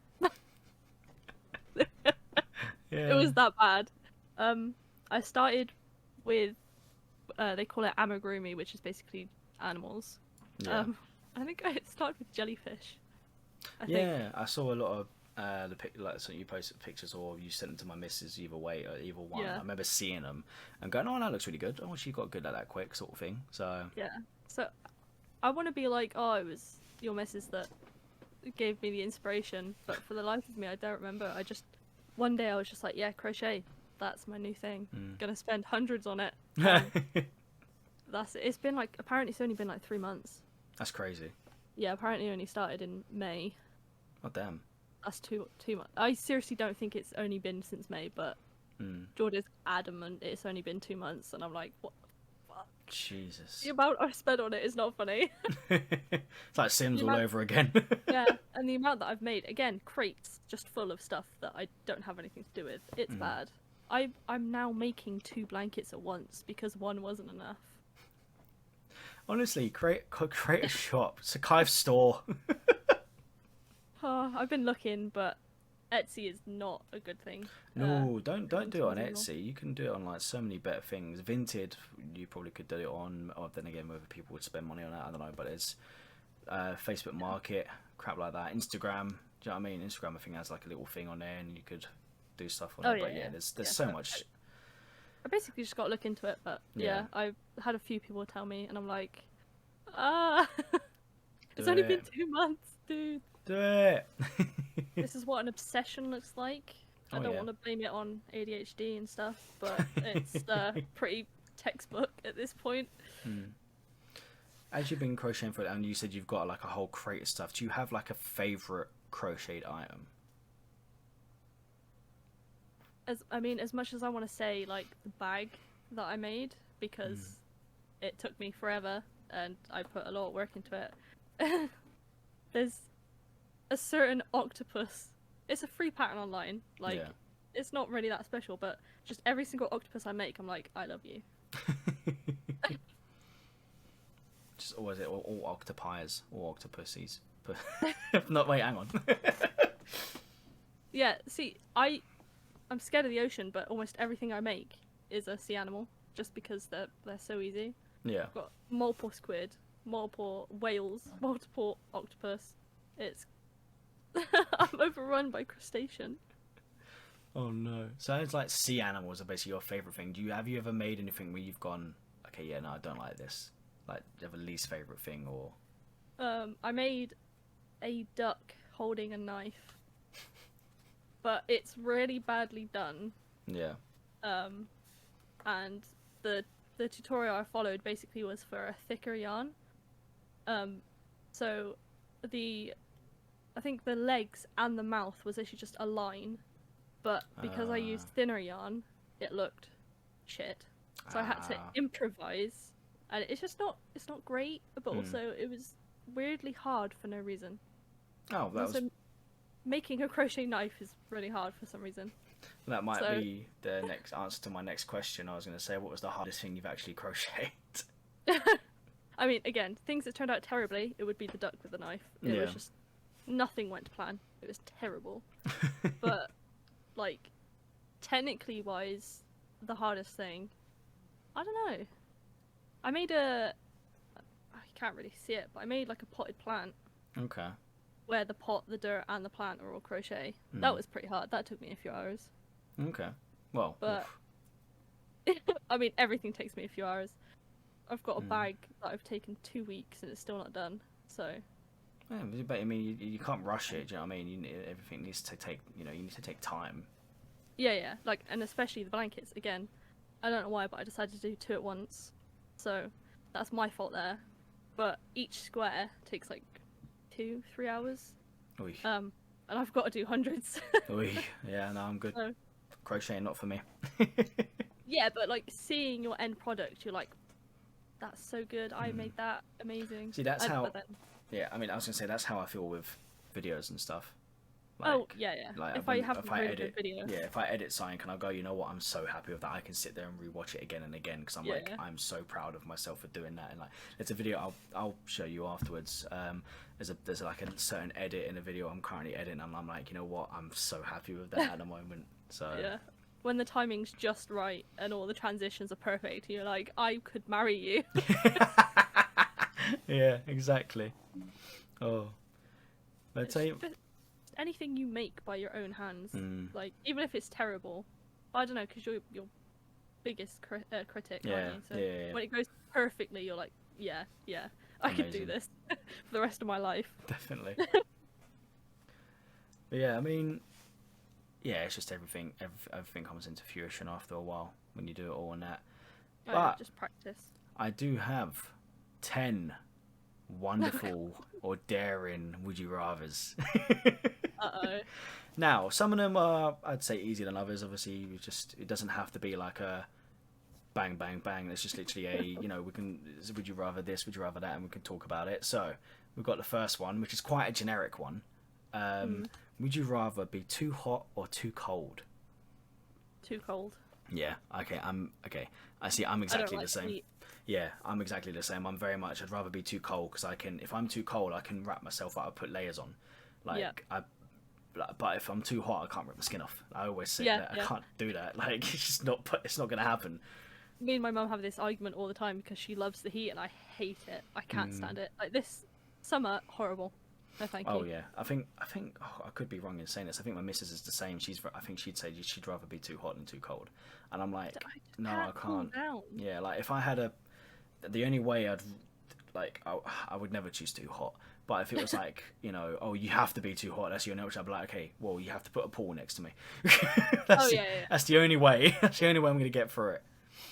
Yeah. It was that bad. I started with, they call it amigurumi, which is basically animals. Yeah. I think I started with jellyfish. I think. I saw a lot of so you posted pictures or you sent them to my missus, either way or either one. Yeah. I remember seeing them and going, oh, that looks really good. Oh, she got good at that quick, sort of thing. So yeah, so I want to be like, oh, it was your missus that gave me the inspiration, but for the life of me I don't remember. One day I was just like, yeah, crochet, that's my new thing. Gonna spend hundreds on it. That's it. Apparently it's only been like 3 months. That's crazy. Yeah, apparently it only started in May. Oh damn. That's too much. I seriously don't think it's only been since May, but George is adamant it's only been 2 months, and I'm like, what the fuck? Jesus. The amount I spent on it is not funny. It's like Sims all over again. Yeah, and the amount that I've made, again, crates just full of stuff that I don't have anything to do with. It's bad. I'm now making 2 blankets at once because one wasn't enough. Honestly, create a shop. It's a Kive store. I've been looking, but Etsy is not a good thing. No, don't do it on Etsy. You can do it on like so many better things. Vinted, you probably could do it on. Or then again, whether people would spend money on that, I don't know. But it's Facebook Market, crap like that. Instagram, do you know what I mean? Instagram, I think has like a little thing on there, and you could do stuff on it. But yeah, there's so much. I basically just got to look into it, but yeah, I've had a few people tell me, and I'm like, it's only been 2 months, dude. Do it. This is what an obsession looks like. I don't want to blame it on ADHD and stuff, but it's pretty textbook at this point. as you've been crocheting for it, and you said you've got like a whole crate of stuff, do you have like a favorite crocheted item? As much as I want to say like the bag that I made, because it took me forever and I put a lot of work into it. There's a certain octopus. It's a free pattern online. Like, it's not really that special, but just every single octopus I make, I'm like, I love you. Just always all octopies, all octopuses. Not wait, hang on. Yeah, see, I'm scared of the ocean, but almost everything I make is a sea animal, just because they're so easy. Yeah. I've got multiple squid, multiple whales, multiple octopus. It's I'm overrun by crustacean. Oh no! So it's like sea animals are basically your favorite thing. Have you ever made anything where you've gone, okay, yeah, no, I don't like this. Like, do you have a least favorite thing, or? I made a duck holding a knife, but it's really badly done. Yeah. And the tutorial I followed basically was for a thicker yarn. So I think the legs and the mouth was actually just a line, but because I used thinner yarn, it looked shit. So I had to improvise, and it's not great, but also it was weirdly hard for no reason. Oh, making a crochet knife is really hard for some reason. That might be the next answer to my next question. I was going to say, what was the hardest thing you've actually crocheted? I mean, again, things that turned out terribly, it would be the duck with the knife. It was just, nothing went to plan. It was terrible. But, like, technically wise, the hardest thing, I don't know. I made I can't really see it, but I made like a potted plant. Okay. Where the pot, the dirt, and the plant are all crochet. That was pretty hard. That took me a few hours. Okay. Well. But I mean, everything takes me a few hours. I've got a bag that I've taken 2 weeks and it's still not done. So. Yeah, but I mean, you can't rush it. Do you know what I mean? Everything needs to take. You need to take time. Yeah. Like, and especially the blankets. Again, I don't know why, but I decided to do 2 at once. So that's my fault there. But each square takes like 2-3 hours. Oy. And I've got to do hundreds. Oy. Yeah, no, I'm good. So, crocheting not for me. yeah, but like seeing your end product, you're like, that's so good. I made that amazing. See, that's how. Yeah, I mean, I was gonna say that's how I feel with videos and stuff. Like, yeah. Like if I have a really good video. Yeah, if I edit something and I go, you know what, I'm so happy with that. I can sit there and rewatch it again and again because I'm I'm so proud of myself for doing that. And like, it's a video I'll show you afterwards. There's like a certain edit in a video I'm currently editing, and I'm like, you know what, I'm so happy with that at the moment. So yeah, when the timing's just right and all the transitions are perfect, you're like, I could marry you. Yeah, exactly. Oh, I'd say anything you make by your own hands, like even if it's terrible, I don't know, because you're your biggest critic, aren't you? So when it goes perfectly, you're like, yeah, I could do this for the rest of my life. Definitely. But yeah, I mean, yeah, it's just everything comes into fruition after a while when you do it all on that. But just practice. I do have 10 wonderful or daring would you rathers. Now, some of them are, I'd say, easier than others. Obviously, it doesn't have to be like a bang, bang, bang. It's just literally a, we can, would you rather this, would you rather that, and we can talk about it. So, we've got the first one, which is quite a generic one. Would you rather be too hot or too cold? Too cold. Yeah, okay, I see, I'm exactly the same. Heat. Yeah, I'm exactly the same. I'd rather be too cold because if I'm too cold, I can wrap myself up, I put layers on. But if I'm too hot, I can't rip my skin off. I always say that. I can't do that. Like, it's not going to happen. Me and my mum have this argument all the time because she loves the heat and I hate it. I can't stand it. Like this summer, horrible. No, thank you. Oh yeah, I think I could be wrong in saying this. I think my missus is the same. I think she'd say she'd rather be too hot than too cold, and I'm like, no, I can't. Yeah, like if I had the only way I would never choose too hot. But if it was like, you have to be too hot, that's your note, I'd be like, okay, well, you have to put a pool next to me. That's the only way. That's the only way I'm going to get through it.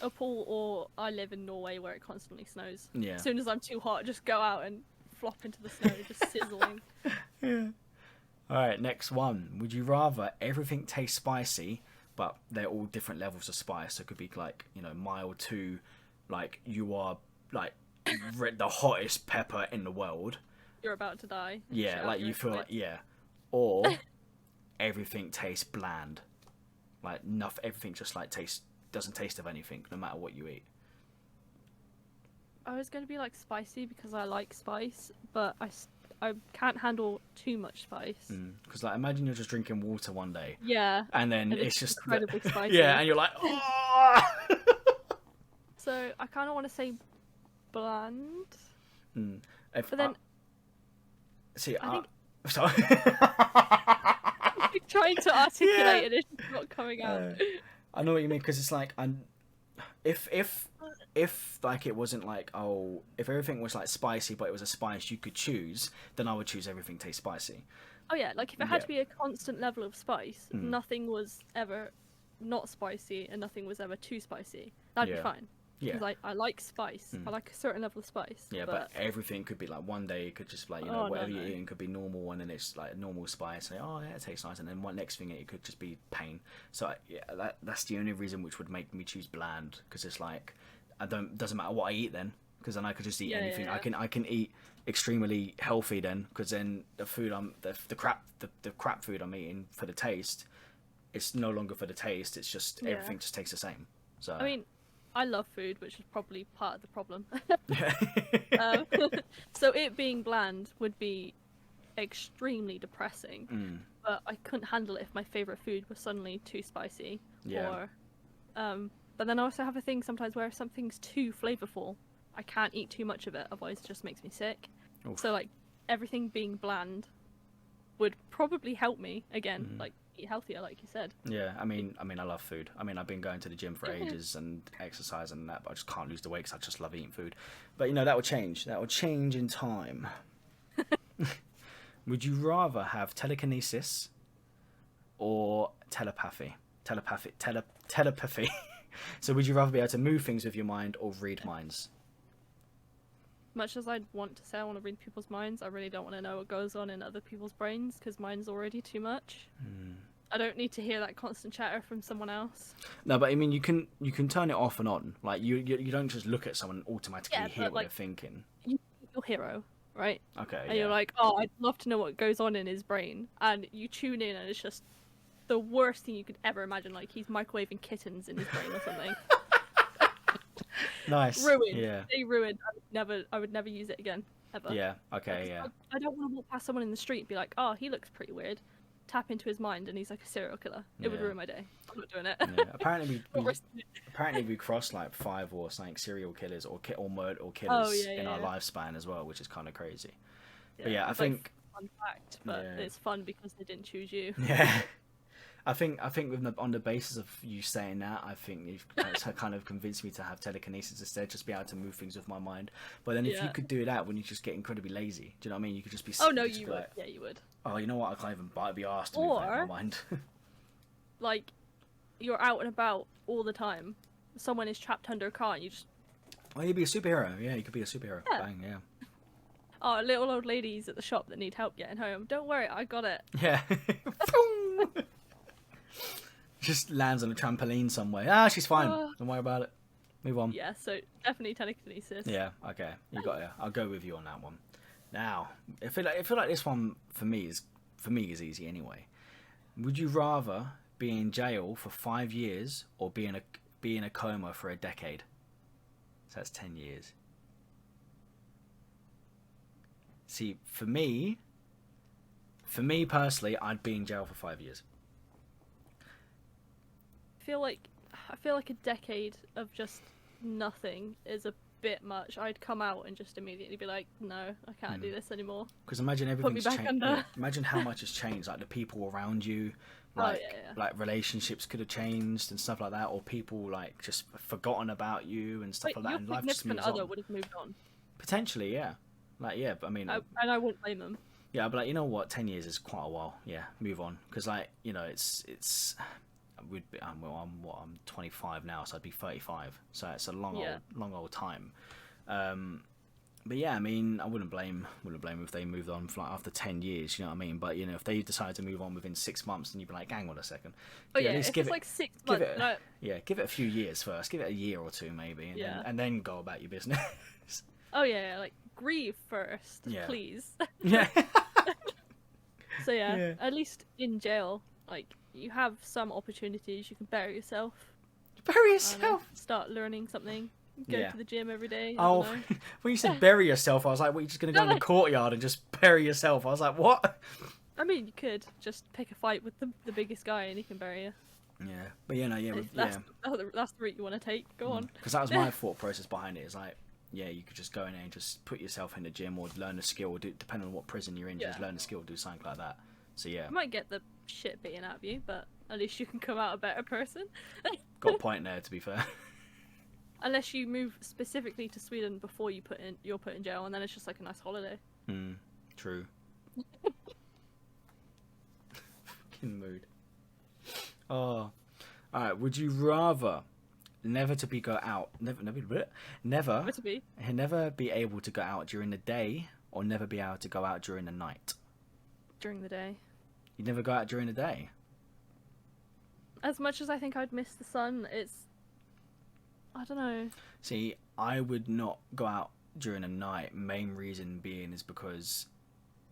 a pool, or I live in Norway where it constantly snows. Yeah. As soon as I'm too hot, just go out and flop into the snow, just sizzling. Yeah. All right, next one. Would you rather everything taste spicy, but they're all different levels of spice? So it could be like, you know, mild to, like, you are like the hottest pepper in the world. You're about to die. Yeah, like you feel like, yeah. Or everything tastes bland. Like everything just like doesn't taste of anything, no matter what you eat. I was going to be like spicy because I like spice, but I can't handle too much spice. Because like imagine you're just drinking water one day. Yeah. And then it's just incredibly spicy. Yeah, and you're like, oh. So I kind of want to say bland. But then see, I think sorry. I'm trying to articulate and it's just not coming out. I know what you mean, because it's like if like it wasn't like, oh, if everything was like spicy but it was a spice you could choose, then I would choose everything tastes spicy. Oh yeah, like if it had to be a constant level of spice, nothing was ever not spicy and nothing was ever too spicy, that'd be fine. Yeah. Because I like spice. I like a certain level of spice. Yeah, but everything could be like, one day it could just like, you know, whatever you're eating could be normal, and then it's like normal spice. Like, oh yeah, it tastes nice, and then one next thing it could just be pain. So yeah, that's the only reason which would make me choose bland, because it's like doesn't matter what I eat then, because then I could just eat anything. Yeah. I can eat extremely healthy then, because then the food the crap food I'm eating for the taste, it's no longer for the taste. It's just everything just tastes the same. So I mean, I love food, which is probably part of the problem. So it being bland would be extremely depressing. But I couldn't handle it if my favourite food was suddenly too spicy. Yeah. Or, but then I also have a thing sometimes where if something's too flavourful, I can't eat too much of it, otherwise it just makes me sick. Oof. So like everything being bland would probably help me again, like eat healthier, like you said. Yeah, I mean, I love food. I mean, I've been going to the gym for ages and exercise and that, but I just can't lose the weight because I just love eating food. But you know, that will change. That will change in time. Would you rather have telekinesis or telepathy? Telepathy. So would you rather be able to move things with your mind or read minds? Much as I'd want to say I want to read people's minds, I really don't want to know what goes on in other people's brains, because mine's already too much. I don't need to hear that constant chatter from someone else. No, but I mean, you can turn it off and on. Like you don't just look at someone and automatically hear what like, they're thinking. You're your hero, right? Okay. And you're like, oh, I'd love to know what goes on in his brain, and you tune in, and it's just the worst thing you could ever imagine. Like he's microwaving kittens in his brain or something. Nice. Ruined. Yeah. They ruined. I would never use it again. Ever. Yeah. Okay. Yeah. I don't want to walk past someone in the street and be like, oh, he looks pretty weird. Tap into his mind and he's like a serial killer. It would ruin my day. I'm not doing it. Yeah. Apparently we crossed like 5 or something serial killers or murder or killers in our lifespan as well, which is kind of crazy. Yeah, but yeah, I think fun fact, but it's fun because they didn't choose you. Yeah. I think on the basis of you saying that, I think you've kind of convinced me to have telekinesis instead, just be able to move things with my mind. But then if you could do that, wouldn't you just get incredibly lazy? Do you know what I mean? You could just be. Oh no, you would. Like, yeah, you would. Oh, you know what? I can't even be asked to move my mind. Like, you're out and about all the time. Someone is trapped under a car, and you just. Oh, you'd be a superhero. Yeah, you could be a superhero. Yeah. Bang, yeah. Oh, little old ladies at the shop that need help getting home. Don't worry, I got it. Yeah. Just lands on a trampoline somewhere. Ah, she's fine. Don't worry about it. Move on. Yeah, so definitely telekinesis. Yeah, okay. You got it. I'll go with you on that one. Now, I feel like this one for me is easy anyway. Would you rather be in jail for 5 years or be in a coma for a decade? So that's 10 years. See, for me personally, I'd be in jail for 5 years. I feel like a decade of just nothing is a bit much. I'd come out and just immediately be like, no, I can't do this anymore. Because imagine everything's changed. Yeah, imagine how much has changed. Like the people around you, like relationships could have changed and stuff like that, or people like just forgotten about you and stuff like that. And life just moves on. Your significant other would have moved on. Potentially, yeah. Like yeah, but I mean, and I wouldn't blame them. Yeah, but like you know what, 10 years is quite a while. Yeah, move on. Because like you know, it's. would be. I'm 25 now, so I'd be 35. So it's a long old time. But yeah, I mean, I wouldn't blame if they moved on for, like, after 10 years. You know what I mean? But you know, if they decide to move on within 6 months, then you'd be like, hang on a second. Oh yeah, if it's like 6 months. Give it a few years first. Give it a year or two maybe, and then go about your business. Oh yeah, like grieve first, please. Yeah. So yeah, at least in jail, like you have some opportunities. You can bury yourself. Bury yourself. Start learning something. Go to the gym every day. Oh, when you said bury yourself, I was like, "What? You're just gonna go in the courtyard and just bury yourself?" I was like, "What?" I mean, you could just pick a fight with the biggest guy, and he can bury you. Yeah, but that's the route you want to take. Go on. Because that was my thought process behind it. Is like, yeah, you could just go in there and just put yourself in the gym or learn a skill, or depending on what prison you're in, just learn a skill, do something like that. So yeah, you might get the shit beaten out of you, but at least you can come out a better person. Got a point there, to be fair. Unless you move specifically to Sweden before you're put in jail, and then it's just like a nice holiday. True. Fucking mood. Oh, all right. Would you rather never be able to go out during the day, or never be able to go out during the night? During the day. You never go out during the day. As much as I think I'd miss the sun, I don't know. See, I would not go out during the night. Main reason being is because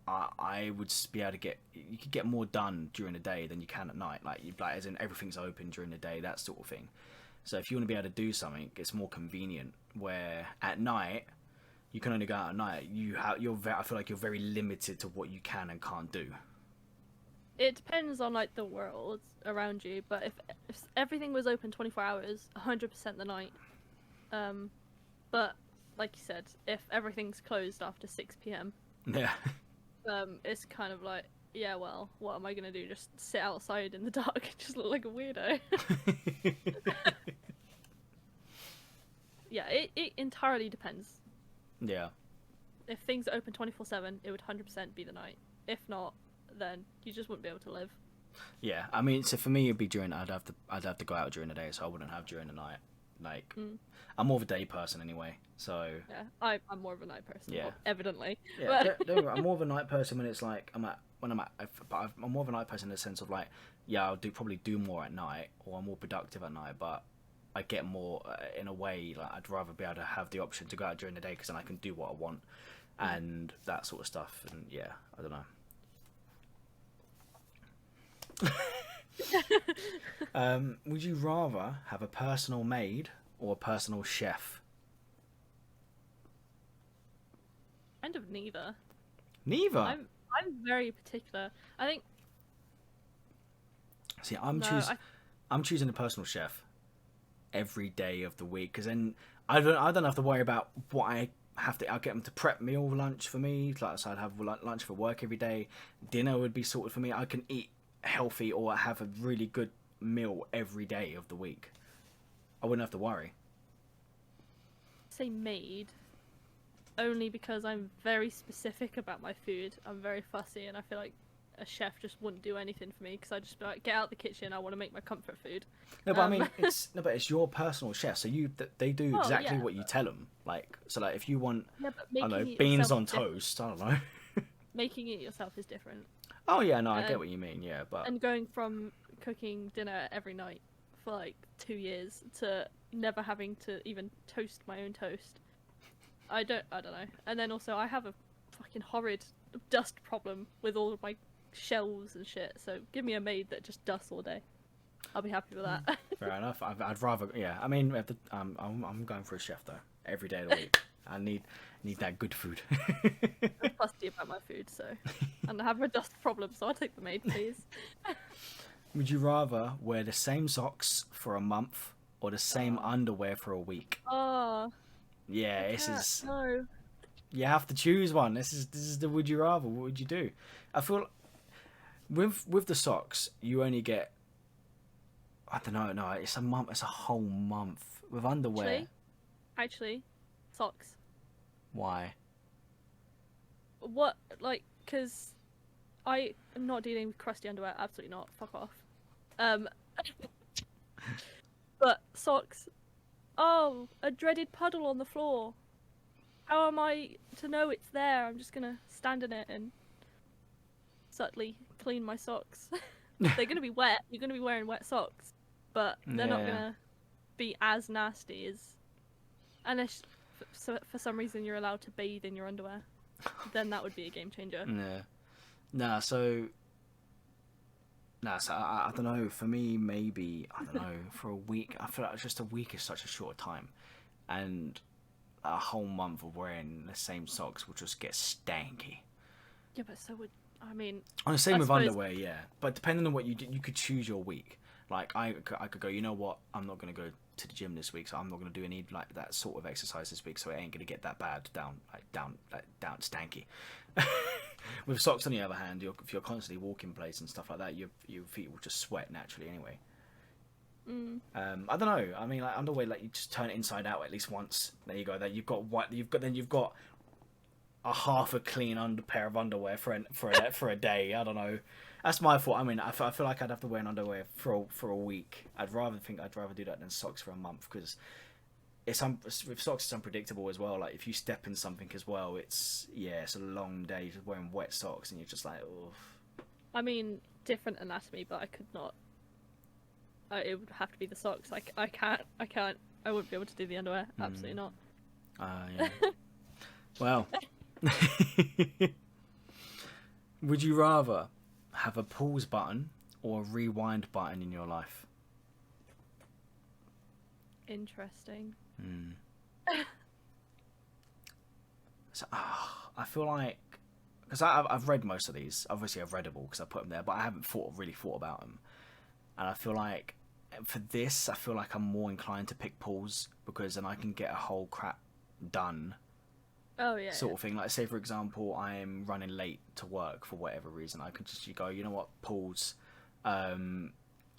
I would be able to you could get more done during the day than you can at night. Like as in everything's open during the day, that sort of thing. So if you want to be able to do something, it's more convenient. Where at night, you can only go out at night. I feel like you're very limited to what you can and can't do. It depends on like the world around you, but if everything was open 24 hours, 100% the night. But like you said, if everything's closed after 6 p.m. Yeah. It's kind of like, yeah, well, what am I gonna do? Just sit outside in the dark and just look like a weirdo? Yeah, it entirely depends. Yeah. If things are open 24/7, it would 100% be the night. If not, then you just wouldn't be able to live. Yeah, I mean, so for me, it'd be I'd have to go out during the day, so I wouldn't have during the night. Like, I'm more of a day person anyway, so. Yeah, I'm more of a night person. Yeah. Well, evidently. Yeah, don't worry, I'm more of a night person when it's like I'm more of a night person in the sense of like, yeah, I'll probably do more at night, or I'm more productive at night, but I get more in a way. Like, I'd rather be able to have the option to go out during the day because then I can do what I want, and that sort of stuff. And yeah, I don't know. Would you rather have a personal maid or a personal chef? Kind of neither. Neither? I'm very particular. I think. See, I'm choosing a personal chef every day of the week, because then I don't have to worry about what I'll get them to prep meal lunch for me. Like, so I'd have lunch for work every day. Dinner would be sorted for me. I can eat healthy or have a really good meal every day of the week. I wouldn't have to worry. Say maid only because I'm very specific about my food. I'm very fussy, and I feel like a chef just wouldn't do anything for me because I'd just be like, get out the kitchen, I want to make my comfort food. No, but I mean, it's your personal chef, so they do exactly what you tell them. Like, so like if you want, I don't know, beans on toast, I don't know. Making it yourself is different. Oh yeah, no, I get what you mean, yeah, but and going from cooking dinner every night for like 2 years to never having to even toast my own toast. I don't know. And then also I have a fucking horrid dust problem with all of my shelves and shit. So give me a maid that just dusts all day. I'll be happy with that. Fair enough. I'd rather, yeah. I mean, I'm going for a chef though. Every day of the week. I need that good food. I'm fussy about my food, so and I have a dust problem, so I'll take the maid, please. Would you rather wear the same socks for a month or the same underwear for a week? Oh. Yeah, this is. No. You have to choose one. This is the would you rather. What would you do? I feel with the socks, you only get. I don't know. No, it's a month. It's a whole month with underwear. Actually, socks. Why? What, like, because I am not dealing with crusty underwear. Absolutely not. Fuck off. But socks, oh, a dreaded puddle on the floor. How am I to know it's there? I'm just gonna stand in it and subtly clean my socks. They're gonna be wet. You're gonna be wearing wet socks, but they're not gonna be as nasty as unless for some reason you're allowed to bathe in your underwear. Then that would be a game changer. Yeah. So I don't know. For me, maybe I don't know. For a week, I feel like just a week is such a short time, and a whole month of wearing the same socks will just get stanky. Yeah, but so would I mean. On the same with underwear, yeah. But depending on what you do, you could choose your week. Like I could go. You know what? I'm not gonna go to the gym this week, so I'm not gonna do any like that sort of exercise this week. So it ain't gonna get that bad down stanky. With socks, on the other hand, if you're constantly walking place and stuff like that, your feet will just sweat naturally anyway. I don't know. I mean, like underwear, like you just turn it inside out at least once. There you go. Then you've got a half a clean pair of underwear for a day. I don't know. That's my thought. I mean, I feel like I'd have to wear an underwear for a week. I'd rather do that than socks for a month because with socks it's unpredictable as well. Like if you step in something as well, it's a long day just wearing wet socks and you're just like, oh. I mean, different anatomy, but I could not. It would have to be the socks. I can't. I wouldn't be able to do the underwear. Absolutely not. Yeah. Well, would you rather have a pause button or a rewind button in your life? Interesting. So, I feel like because I've read most of these. Obviously, I've read them all because I put them there, but I haven't really thought about them. And I feel like for this, I feel like I'm more inclined to pick pause because then I can get a whole crap done. Oh yeah. Sort of thing. Like say for example, I'm running late to work for whatever reason. I can just go, you know what, pause, and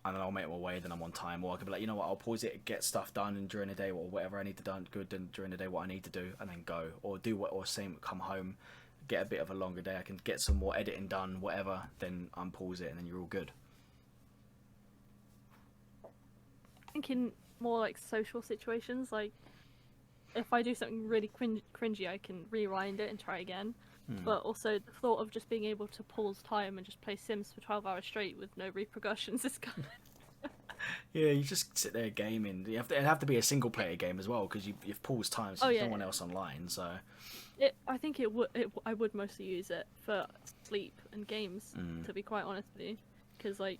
then I'll make my way. Then I'm on time. Or I could be like, you know what, I'll pause it, get stuff done, and during the day or whatever I need to done good. Then during the day, what I need to do, and then go or same come home, get a bit of a longer day. I can get some more editing done, whatever. Then unpause it, and then you're all good. Thinking more like social situations, like if I do something really cringy, I can rewind it and try again. But also the thought of just being able to pause time and just play Sims for 12 hours straight with no repercussions is kind of... Yeah, you just sit there gaming. It'd have to be a single player game as well because you've paused time, so there's no one else online. So I think I would mostly use it for sleep and games, to be quite honest with you, because like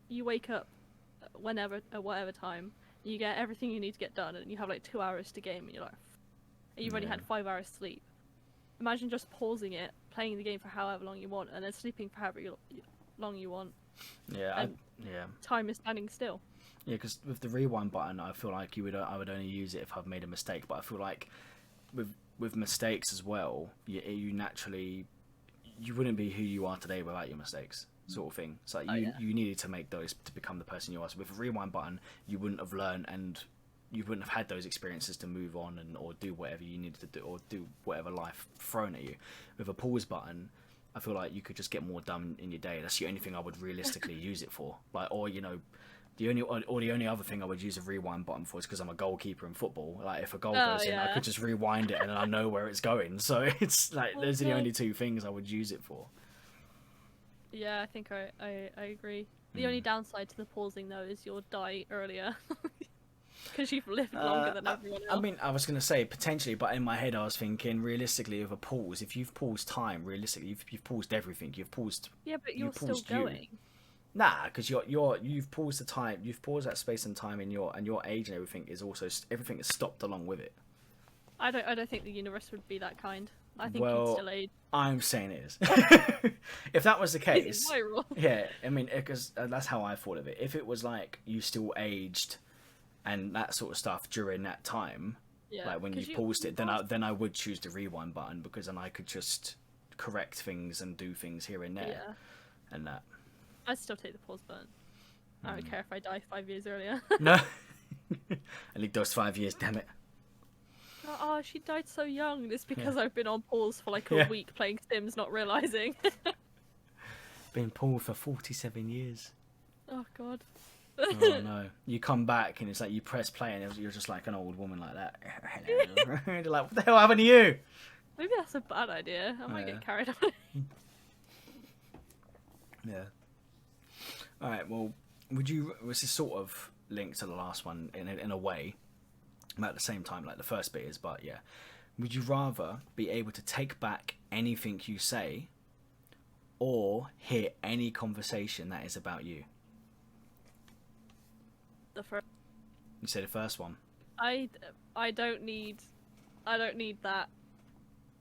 you wake up whenever at whatever time, you get everything you need to get done, and you have like 2 hours to game, and you're like, you've only had 5 hours sleep. Imagine just pausing it, playing the game for however long you want, and then sleeping for however long you want. Yeah, time is standing still. Yeah, because with the rewind button, I feel like I would only use it if I've made a mistake. But I feel like with mistakes as well, you naturally you wouldn't be who you are today without your mistakes, sort of thing. So you needed to make those to become the person you are. So with a rewind button, you wouldn't have learned and you wouldn't have had those experiences to move on or do whatever you needed to do or do whatever life thrown at you. With a pause button, I feel like you could just get more done in your day. That's the only thing I would realistically use it for. Like, or the only other thing I would use a rewind button for is because I'm a goalkeeper in football. Like, if a goal goes in, I could just rewind it and then I know where it's going. So it's like those are the only two things I would use it for. Yeah, I think I agree. The only downside to the pausing though is you'll die earlier. Because you've lived longer than everyone else. I mean, I was going to say potentially, but in my head I was thinking realistically with a pause, if you've paused time, realistically, you've paused everything. You've paused. Yeah, but you're still going. Nah, because you've paused the time. You've paused that space and time in your age and everything is also everything is stopped along with it. I don't think the universe would be that kind. I think you'd still age. I'm saying it is. If that was the case, yeah, I mean, because that's how I thought of it. If it was like you still aged and that sort of stuff during that time, like when you paused it, then I would choose the rewind button because then I could just correct things and do things here and there, and that. I'd still take the pause button. I don't care if I die 5 years earlier. No, I need those 5 years. Damn it. Oh, she died so young. It's because I've been on pause for like a week playing Sims, not realizing. Been paused for 47 years. Oh God. Oh no! You come back and it's like you press play and you're just like an old woman like that. Hello. You're like, what the hell happened to you? Maybe that's a bad idea. I might Yeah. get carried away. Yeah. All right. Well, would you? This is sort of linked to the last one in a way, but at the same time, like the first bit is. But yeah, would you rather be able to take back anything you say, or hear any conversation that is about you? The first. You say the first one. I don't need that.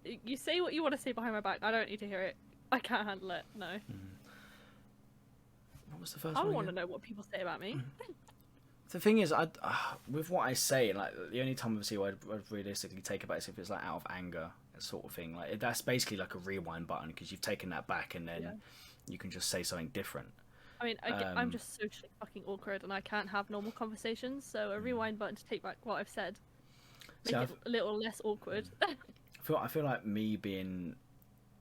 You say what you want to say behind my back. I don't need to hear it. I can't handle it. No. What was the first I one? don't want to again? know what people say about me. The thing is, with what I say, like the only time obviously I'd realistically take it back is if it's like out of anger, sort of thing. Like that's basically like a rewind button because you've taken that back and then you can just say something different. I mean, I'm just socially fucking awkward and I can't have normal conversations. So a rewind button to take back what I've said, make it a little less awkward. I feel like me being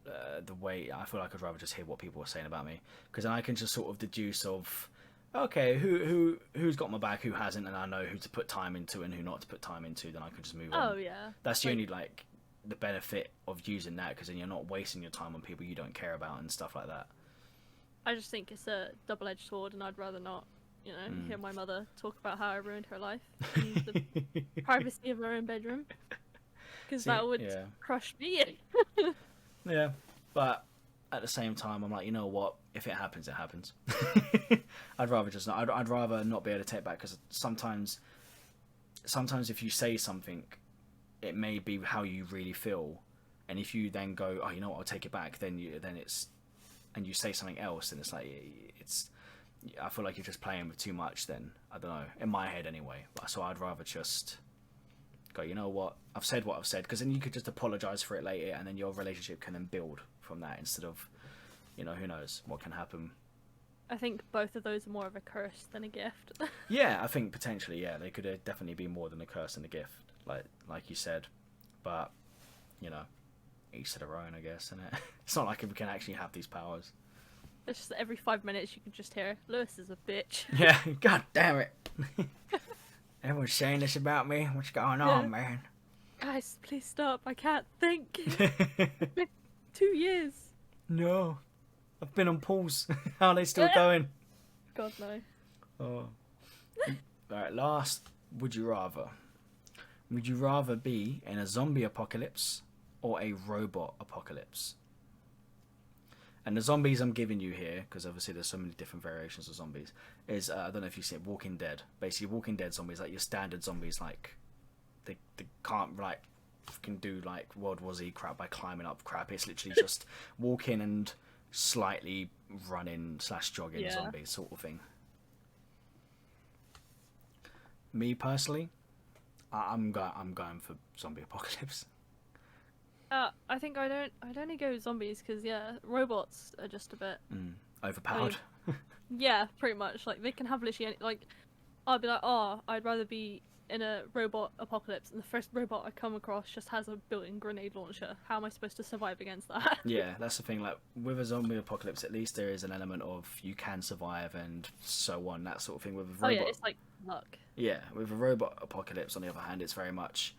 the way I feel like I'd rather just hear what people are saying about me because then I can just sort of deduce of okay who's got my back, who hasn't, and I know who to put time into and who not to put time into. Then I can just move on. Oh yeah, that's the only like the benefit of using that because then you're not wasting your time on people you don't care about and stuff like that. I just think it's a double-edged sword, and I'd rather not, hear my mother talk about how I ruined her life in the privacy of her own bedroom, because that would crush me. Yeah, but at the same time, I'm like, you know what? If it happens, it happens. I'd rather just not. I'd rather not be able to take it back because sometimes if you say something, it may be how you really feel, and if you then go, oh, you know what? I'll take it back. Then it's. And you say something else, and it's like I feel like you're just playing with too much. Then I don't know, in my head anyway. So I'd rather just go. You know what? I've said what I've said, because then you could just apologize for it later, and then your relationship can then build from that instead of, who knows what can happen. I think both of those are more of a curse than a gift. Yeah, I think potentially, yeah, they could definitely be more than a curse and a gift, like you said, but each to their own, I guess, isn't it? It's not like we can actually have these powers. It's just that every 5 minutes you can just hear, Lewis is a bitch. Yeah, god damn it. Everyone's saying this about me. What's going on, man? Guys, please stop. I can't think. It's been 2 years. No. I've been on pause. How are they still going? God, no. Oh. Alright, last. Would you rather? Would you rather be in a zombie apocalypse or a robot apocalypse? And the zombies I'm giving you here, because obviously there's so many different variations of zombies, is I don't know if you've seen Walking Dead. Basically, Walking Dead zombies, like your standard zombies, like they can't like can do like World War Z crap by climbing up crap. It's literally just walking and slightly running / jogging zombies sort of thing. Me personally, I'm going for zombie apocalypse. I think I'd only go with zombies because robots are just a bit Overpowered. Yeah, pretty much. Like they can have literally I'd be like, oh, I'd rather be in a robot apocalypse, and the first robot I come across just has a built-in grenade launcher. How am I supposed to survive against that? Yeah, that's the thing. Like with a zombie apocalypse, at least there is an element of you can survive and so on, that sort of thing. With a robot, it's like luck. Yeah, with a robot apocalypse, on the other hand, it's very much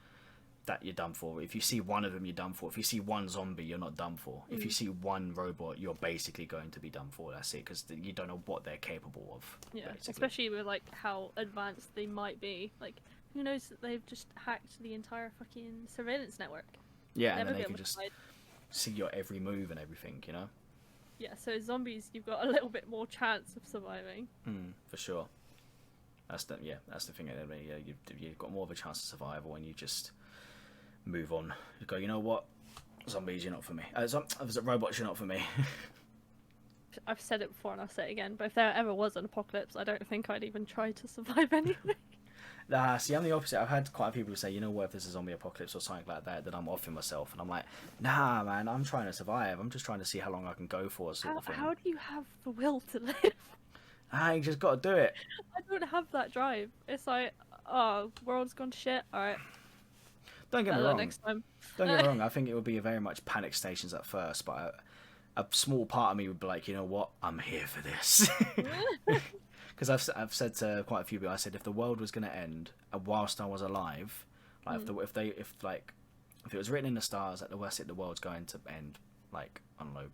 that you're done for. If you see one of them, you're done for. If you see one zombie, you're not done for. If you see one robot, you're basically going to be done for. That's it, because you don't know what they're capable of. Yeah, basically. Especially with like how advanced they might be. Like, who knows that they've just hacked the entire fucking surveillance network. Yeah, and then they can just see your every move and everything, Yeah, so zombies, you've got a little bit more chance of surviving. For sure. That's the thing. You've got more of a chance to survive when you just move on. You go, you know what? Zombies, you're not for me. Robots, you're not for me. I've said it before and I'll say it again, but if there ever was an apocalypse, I don't think I'd even try to survive anyway. See, I'm the opposite. I've had quite a few people say, you know what, if there's a zombie apocalypse or something like that, then I'm offing myself. And I'm like, nah, man, I'm trying to survive. I'm just trying to see how long I can go for, sort of thing. How do you have the will to live? You just got to do it. I don't have that drive. It's like, oh, world's gone to shit. All right. Don't get me wrong. Next time. Don't get me wrong. I think it would be very much panic stations at first, but a small part of me would be like, you know what, I'm here for this. Because I've said to quite a few people, I said if the world was going to end whilst I was alive, like if it was written in the stars that the world's going to end, like I don't know,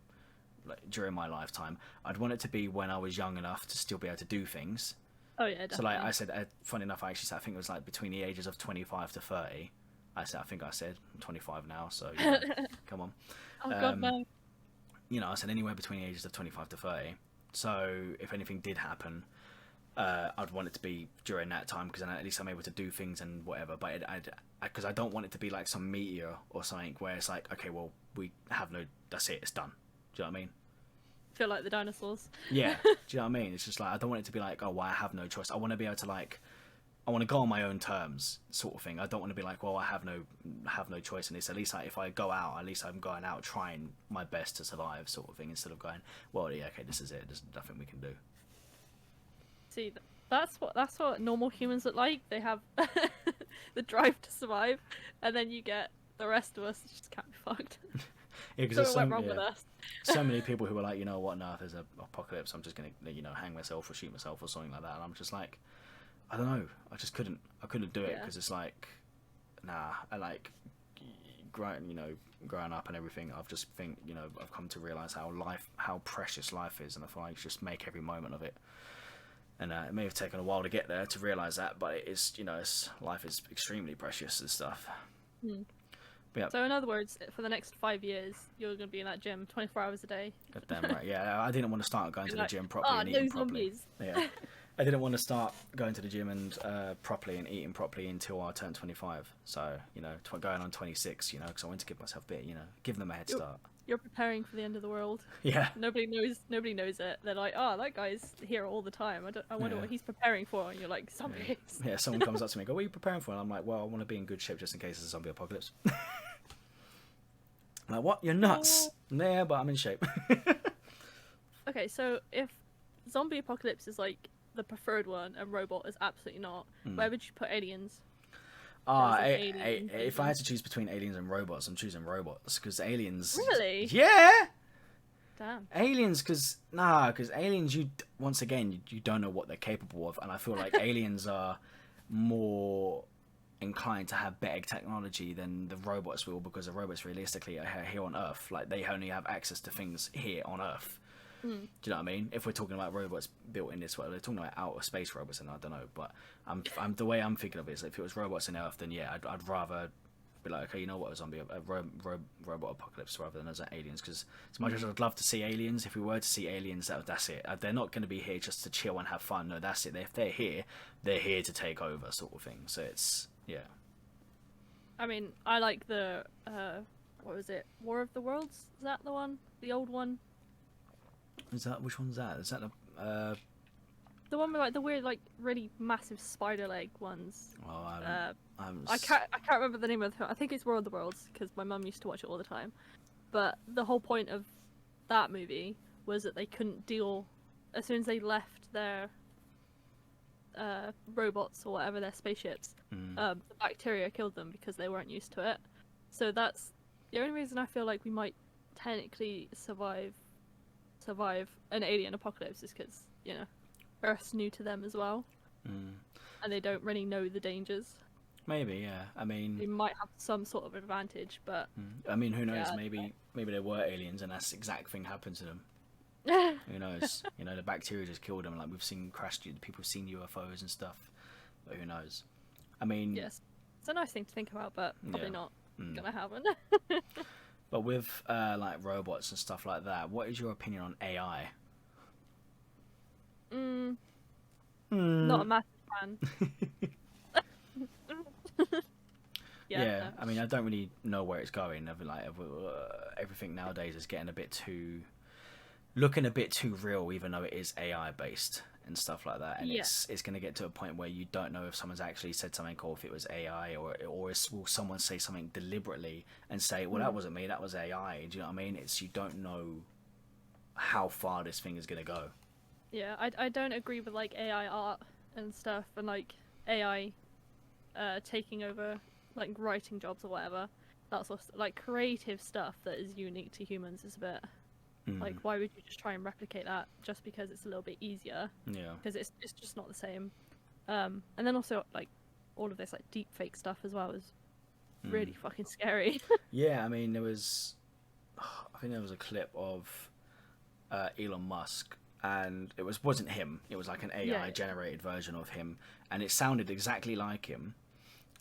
like during my lifetime, I'd want it to be when I was young enough to still be able to do things. Oh yeah, definitely. So like I said, funny enough, I actually said I think it was like between the ages of 25 to 30. I think I said I'm 25 now, so you know, come on. Oh god, no. You know, I said anywhere between the ages of 25 to 30. So if anything did happen, I'd want it to be during that time because then at least I'm able to do things and whatever. But because I don't want it to be like some meteor or something where it's like, okay, well, we have no, that's it, it's done. Do you know what I mean? Feel like the dinosaurs. Yeah. Do you know what I mean? It's just like, I don't want it to be like, oh, well, I have no choice. I want to be able to like, I want to go on my own terms, sort of thing. I don't want to be like, well, I have no choice in this. At least like, if I go out, at least I'm going out trying my best to survive, sort of thing, instead of going, well, yeah, okay, this is it. There's nothing we can do. See, that's what normal humans look like. They have the drive to survive, and then you get the rest of us just can't be fucked. Yeah, because so went wrong with us. So many people who are like, you know what, no, if there's an apocalypse, I'm just gonna, you know, hang myself or shoot myself or something like that. And I'm just like, I don't know, I couldn't do it because it's like, nah. I like growing up and everything. I've just think, you know, I've come to realize how precious life is, and I feel like just make every moment of it. And it may have taken a while to get there to realize that, but it is, you know, life is extremely precious and stuff. Hmm. Yeah. So in other words, for the next 5 years, you're going to be in that gym 24 hours a day. God damn right. Yeah, I didn't want to start going to the gym properly and no eating properly. zombies. Yeah, I didn't want to start going to the gym and properly and eating properly until I turned 25. So you know, going on 26. You know, because I wanted to give myself a bit. You know, give them a head start. You're preparing for the end of the world. Yeah. Nobody knows it. They're like, oh, that guy's here all the time. I wonder what he's preparing for. And you're like, zombies. Yeah. Someone comes up to me and go, what are you preparing for? And I'm like, well, I want to be in good shape just in case there's a zombie apocalypse. I'm like, what? You're nuts. Yeah, but I'm in shape. Okay, so if zombie apocalypse is like the preferred one and robot is absolutely not, where would you put aliens? If I had to choose between aliens and robots, I'm choosing robots because aliens. Really? Yeah. Damn. Aliens, because aliens, you don't know what they're capable of, and I feel like aliens are more inclined to have better technology than the robots will, because the robots realistically are here on Earth. Like they only have access to things here on Earth. Do you know what I mean? If we're talking about robots built in this way, they're talking about outer space robots, and I don't know. But I'm the way I'm thinking of it is if it was robots in Earth, then yeah, I'd rather be like, okay, you know what, a zombie, a robot apocalypse rather than as aliens. Because as much as I'd love to see aliens, if we were to see aliens, that's it. They're not going to be here just to chill and have fun. No, that's it. If they're here to take over, sort of thing. So it's I mean, I like the what was it? War of the Worlds? Is that the one? The old one? Which one's that? Is that the one with like the weird, like really massive spider leg ones? Oh, I can't remember the name of it. I think it's War of the Worlds because my mum used to watch it all the time. But the whole point of that movie was that they couldn't deal as soon as they left their robots or whatever, their spaceships. The bacteria killed them because they weren't used to it. So that's the only reason I feel like we might technically survive an alien apocalypse is because, you know, Earth's new to them as well, and they don't really know the dangers. Maybe, yeah. I mean, they might have some sort of advantage, but I mean, who knows? Maybe there were aliens, and that's the exact thing happened to them. Who knows? You know, the bacteria just killed them. Like we've seen people have seen UFOs and stuff, but who knows? I mean, yes, it's a nice thing to think about, but probably not gonna happen. But with like robots and stuff like that, what is your opinion on AI? Not a massive fan. Yeah, I mean, I don't really know where it's going. Like everything nowadays is getting looking a bit too real, even though it is AI based and stuff like that. And it's going to get to a point where you don't know if someone's actually said something or if it was AI, or will someone say something deliberately and say, well, that wasn't me, that was AI. Do you know what I mean? You don't know how far this thing is going to go. Yeah, I don't agree with like AI art and stuff, and like AI taking over like writing jobs or whatever. That sort of like creative stuff that is unique to humans is a bit Like, why would you just try and replicate that just because it's a little bit easier? Yeah. Because it's just not the same. And then also, like, all of this, like, deep fake stuff as well is really fucking scary. Yeah, I mean, I think there was a clip of Elon Musk, and wasn't him. It was like an AI generated version of him, and it sounded exactly like him,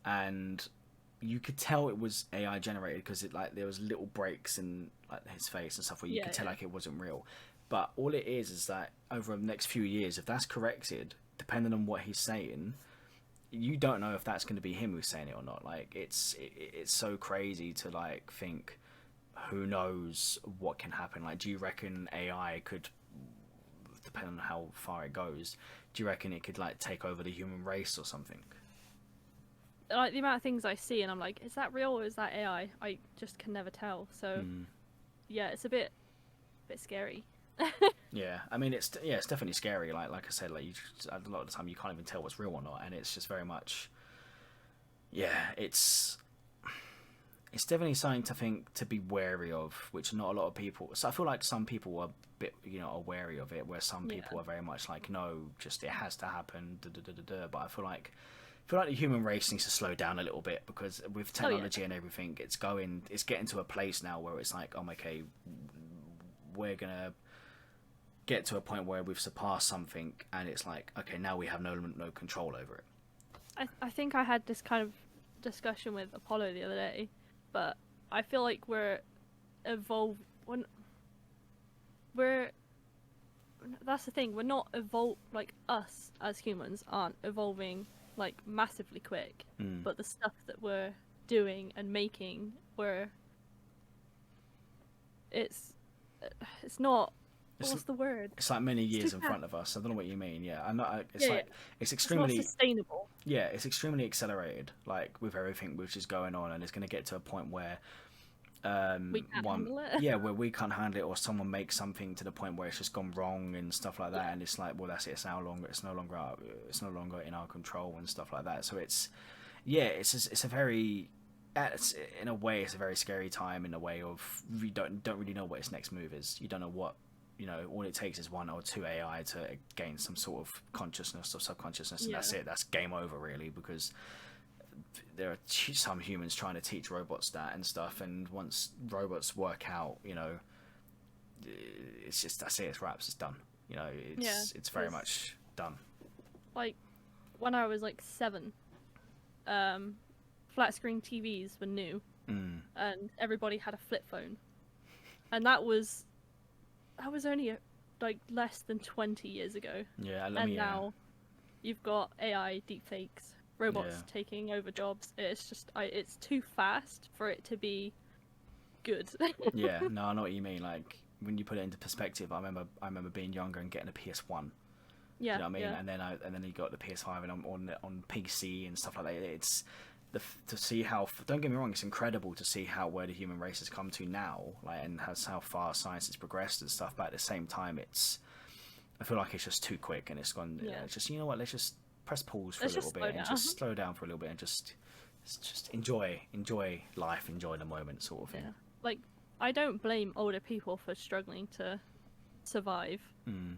and you could tell it was AI generated because there was little breaks in like his face and stuff where you could tell like it wasn't real. But all it is that over the next few years, if that's corrected, depending on what he's saying, you don't know if that's going to be him who's saying it or not. Like it's so crazy to like think, who knows what can happen. Like, do you reckon AI could, depending on how far it goes, do you reckon it could like take over the human race or something? Like, the amount of things I see and I'm like, is that real or is that AI? I just can never tell. So yeah, it's a bit scary. Yeah, I mean, it's definitely scary. Like I said, like a lot of the time you can't even tell what's real or not, and it's just very much, it's definitely something to be wary of, which not a lot of people. So I feel like some people are a bit, are wary of it, where some people are very much like, no, just it has to happen. But I feel like the human race needs to slow down a little bit, because with technology and everything, it's getting to a place now where it's like, oh, okay, we're gonna get to a point where we've surpassed something, and it's like, okay, now we have no control over it. I think I had this kind of discussion with Apollo the other day, but I feel like we're evolved when that's the thing, we're not like, us as humans aren't evolving like massively quick, but the stuff that we're doing and making, it's not, what's the word? It's like many years in front of us. I don't know what you mean. Yeah, I'm not. It's extremely it's not sustainable. Yeah, it's extremely accelerated, like with everything which is going on, and it's going to get to a point where we can't handle it. where we can't handle it, or someone makes something to the point where it's just gone wrong and stuff like that, and it's like, well, that's it. It's no longer in our control and stuff like that. So it's a very, in a way, it's a very scary time, in a way of you don't really know what its next move is. You don't know what, all it takes is one or two AI to gain some sort of consciousness or subconsciousness, and that's it. That's game over, really, because there are some humans trying to teach robots that and stuff, and once robots work out, it's just, that's it. It's wraps. It's done. It's very much done. Like, when I was like 7, flat screen TVs were new, and everybody had a flip phone, and that was only like less than 20 years ago. Now you've got AI, deepfakes, robots taking over jobs. It's just, it's too fast for it to be good. Yeah, no, I know what you mean. Like, when you put it into perspective, I remember being younger and getting a PS1. Yeah, you know what I mean? Yeah. And then you got the PS5 and on PC and stuff like that. It's to see how, don't get me wrong, it's incredible to see where the human race has come to now, like, and how far science has progressed and stuff. But at the same time, I feel like it's just too quick, and it's gone. Yeah. It's just, what? Let's just press pause for a little bit and just slow down for a little bit and just enjoy life, enjoy the moment, sort of thing. Yeah. Like, I don't blame older people for struggling to survive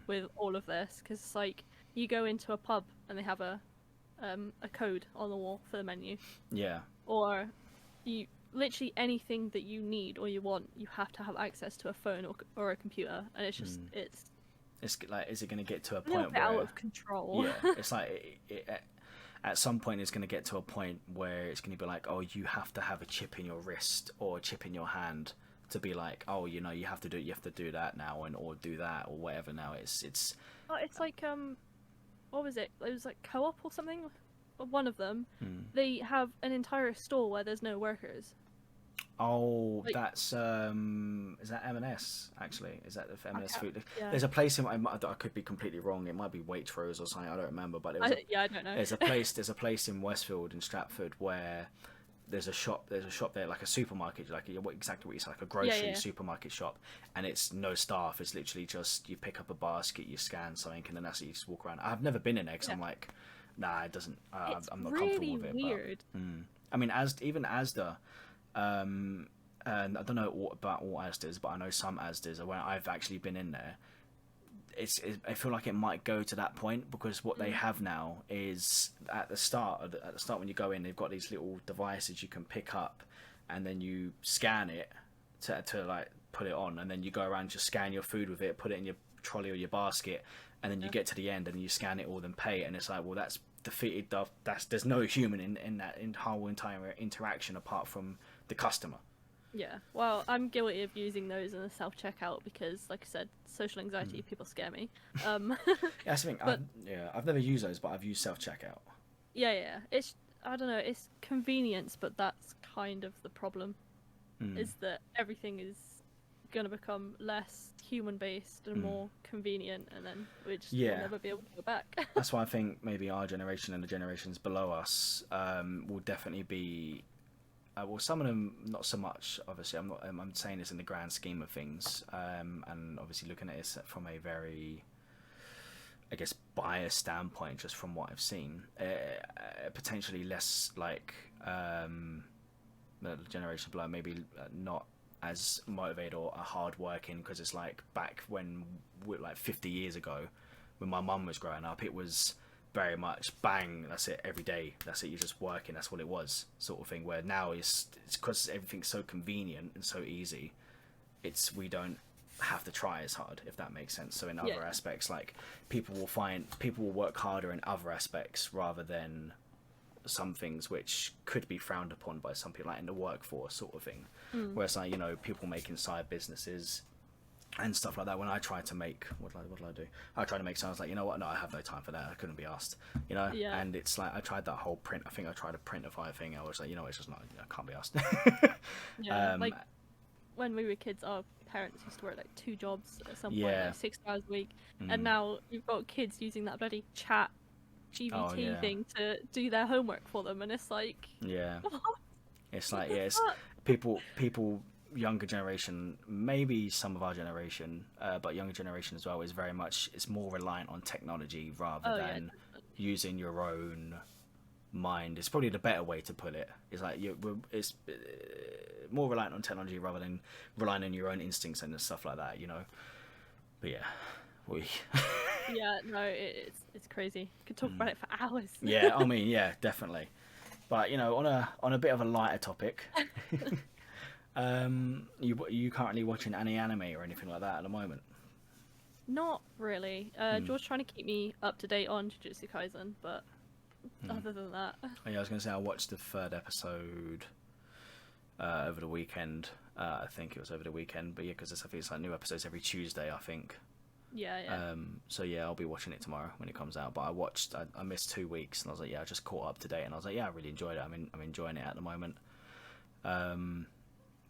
with all of this, because it's like, you go into a pub and they have a code on the wall for the menu. Yeah. Or you literally anything that you need or you want, you have to have access to a phone or a computer, and it's just it's like, is it going to get to a point where out of control? Yeah, it's like at some point it's going to get to a point where it's going to be like, oh, you have to have a chip in your wrist or a chip in your hand to be like, oh, you have to do that now, or do that or whatever. Now it's like what was it? It was like Co-op or something. One of them, they have an entire store where there's no workers. Oh, like, that's is that M&S actually? Is that the M&S food? Yeah. There's a place I could be completely wrong. It might be Waitrose or something. I don't remember. But I don't know. There's a place in Westfield in Stratford where there's a shop there, like a supermarket, like exactly what you said, like a grocery supermarket shop, and it's no staff. It's literally just you pick up a basket, you scan something, and then that's it. You just walk around. I've never been in there because I'm like, nah, it doesn't. I'm not really comfortable with it. Weird. But, I mean, even Asda, and I don't know about all Asdas, but I know some Asdas, when I've actually been in there, I feel like it might go to that point, because what they have now is at the start when you go in, they've got these little devices you can pick up, and then you scan it to like put it on, and then you go around, just scan your food with it, put it in your trolley or your basket, and then you get to the end and you scan it all, then pay it, and it's like, well, that's defeated there's no human in that whole entire interaction apart from the customer. Yeah, well, I'm guilty of using those in a self-checkout because, like I said, social anxiety, people scare me. Yeah, that's the thing. But, I've never used those, but I've used self-checkout. yeah. It's, I don't know, it's convenience, but that's kind of the problem, is that everything is going to become less human-based and more convenient, and then we just will never be able to go back. That's why I think maybe our generation and the generations below us will definitely be... well, some of them not so much. Obviously, I'm saying this in the grand scheme of things, and obviously looking at it from a very, I guess, biased standpoint, just from what I've seen. Potentially less like the generation below, maybe not as motivated or hard working, because it's like back when, like 50 years ago, when my mum was growing up, it was very much bang, that's it, every day, that's it, you're just working, that's what it was, sort of thing. Where now it's because everything's so convenient and so easy, we don't have to try as hard, if that makes sense. So in other aspects, like people will work harder in other aspects rather than some things which could be frowned upon by some people, like in the workforce, sort of thing. Whereas, like, you know, people making side businesses and stuff like that. When I tried to make, what did I do? I tried to make something. I was like, you know what? No, I have no time for that. I couldn't be asked. You know. Yeah. And it's like I tried that whole print. I think I tried a printify thing. I was like, you know, it's just not. I can't be asked. Yeah. Like when we were kids, our parents used to work like 2 jobs at some point, like 6 hours a week, and now you've got kids using that bloody chat GBT thing to do their homework for them, and it's like, what? It's like, it's people younger generation, maybe some of our generation, but younger generation as well, is very much, it's more reliant on technology rather than using your own mind. It's probably the better way to put it. It's like it's more reliant on technology rather than relying on your own instincts and stuff like that, you know. But yeah, no, it's crazy. Could talk about it for hours. Yeah, I mean, yeah, definitely. But, you know, on a bit of a lighter topic, you currently watching any anime or anything like that at the moment? Not really. George's trying to keep me up to date on Jujutsu Kaisen, but other than that... Oh, yeah, I was going to say I watched the 3rd episode over the weekend. I think it was over the weekend, but yeah, because I think it's like new episodes every Tuesday, I think. Yeah. So yeah, I'll be watching it tomorrow when it comes out. But I missed 2 weeks, and I was like, yeah, I just caught up to date, and I was like, yeah, I really enjoyed it. I'm enjoying it at the moment. I'm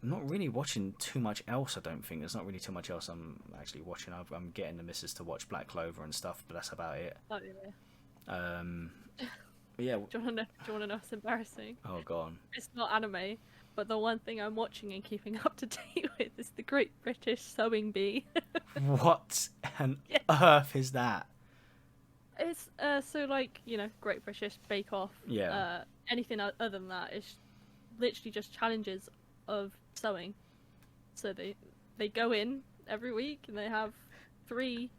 not really watching too much else. I don't think there's not really too much else I'm actually watching. I'm getting the missus to watch Black Clover and stuff, but that's about it. Oh yeah. But yeah. Do you want to know what's embarrassing? Oh, go on. It's not anime, but the one thing I'm watching and keeping up to date with is the Great British Sewing Bee. What on earth is that? It's so, like, you know, Great British Bake Off. Yeah. Anything other than that is literally just challenges of sewing. So they go in every week and they have 3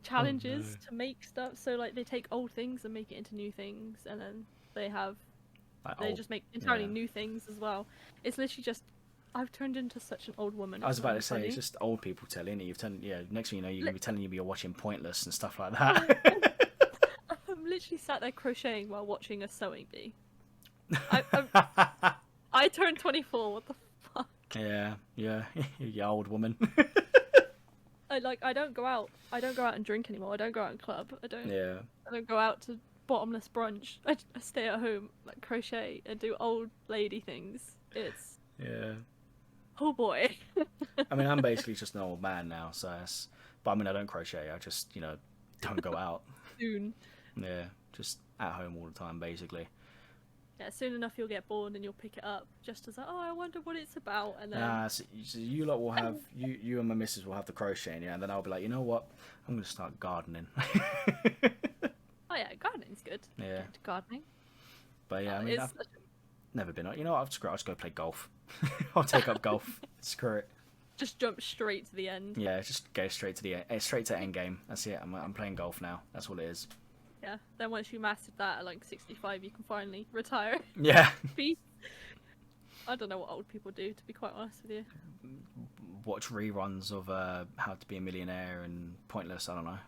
challenges to make stuff. So, like, they take old things and make it into new things, and then they have just make entirely new things as well. It's literally just, I've turned into such an old woman. I was about to say, it's just old people telling you. You've turned, next thing you know, you're going to be telling you're watching Pointless and stuff like that. I'm literally sat there crocheting while watching a sewing bee. I turned 24, what the fuck? Yeah, you old woman. I don't go out and drink anymore. I don't go out and club. I don't go out to bottomless brunch. I stay at home, like, crochet and do old lady things. It's oh boy. I mean, I'm basically just an old man now, so but I mean, I don't crochet. I just, don't go out. Soon. Yeah, just at home all the time, basically. Yeah, soon enough you'll get bored and you'll pick it up just as like, oh, I wonder what it's about, and then... So you lot will have, you and my missus will have the crocheting, and then I'll be like, you know what, I'm going to start gardening. Oh yeah, gardening's good. Yeah. Get into gardening. But yeah, I mean... never been. You know what? I'll just go play golf. I'll take up golf. Screw it. Just jump straight to the end. Yeah, just go straight to straight to end game. That's it. I'm playing golf now. That's all it is. Yeah. Then once you mastered that at like 65, you can finally retire. Yeah. Peace. I don't know what old people do, to be quite honest with you. Watch reruns of How to Be a Millionaire and Pointless. I don't know.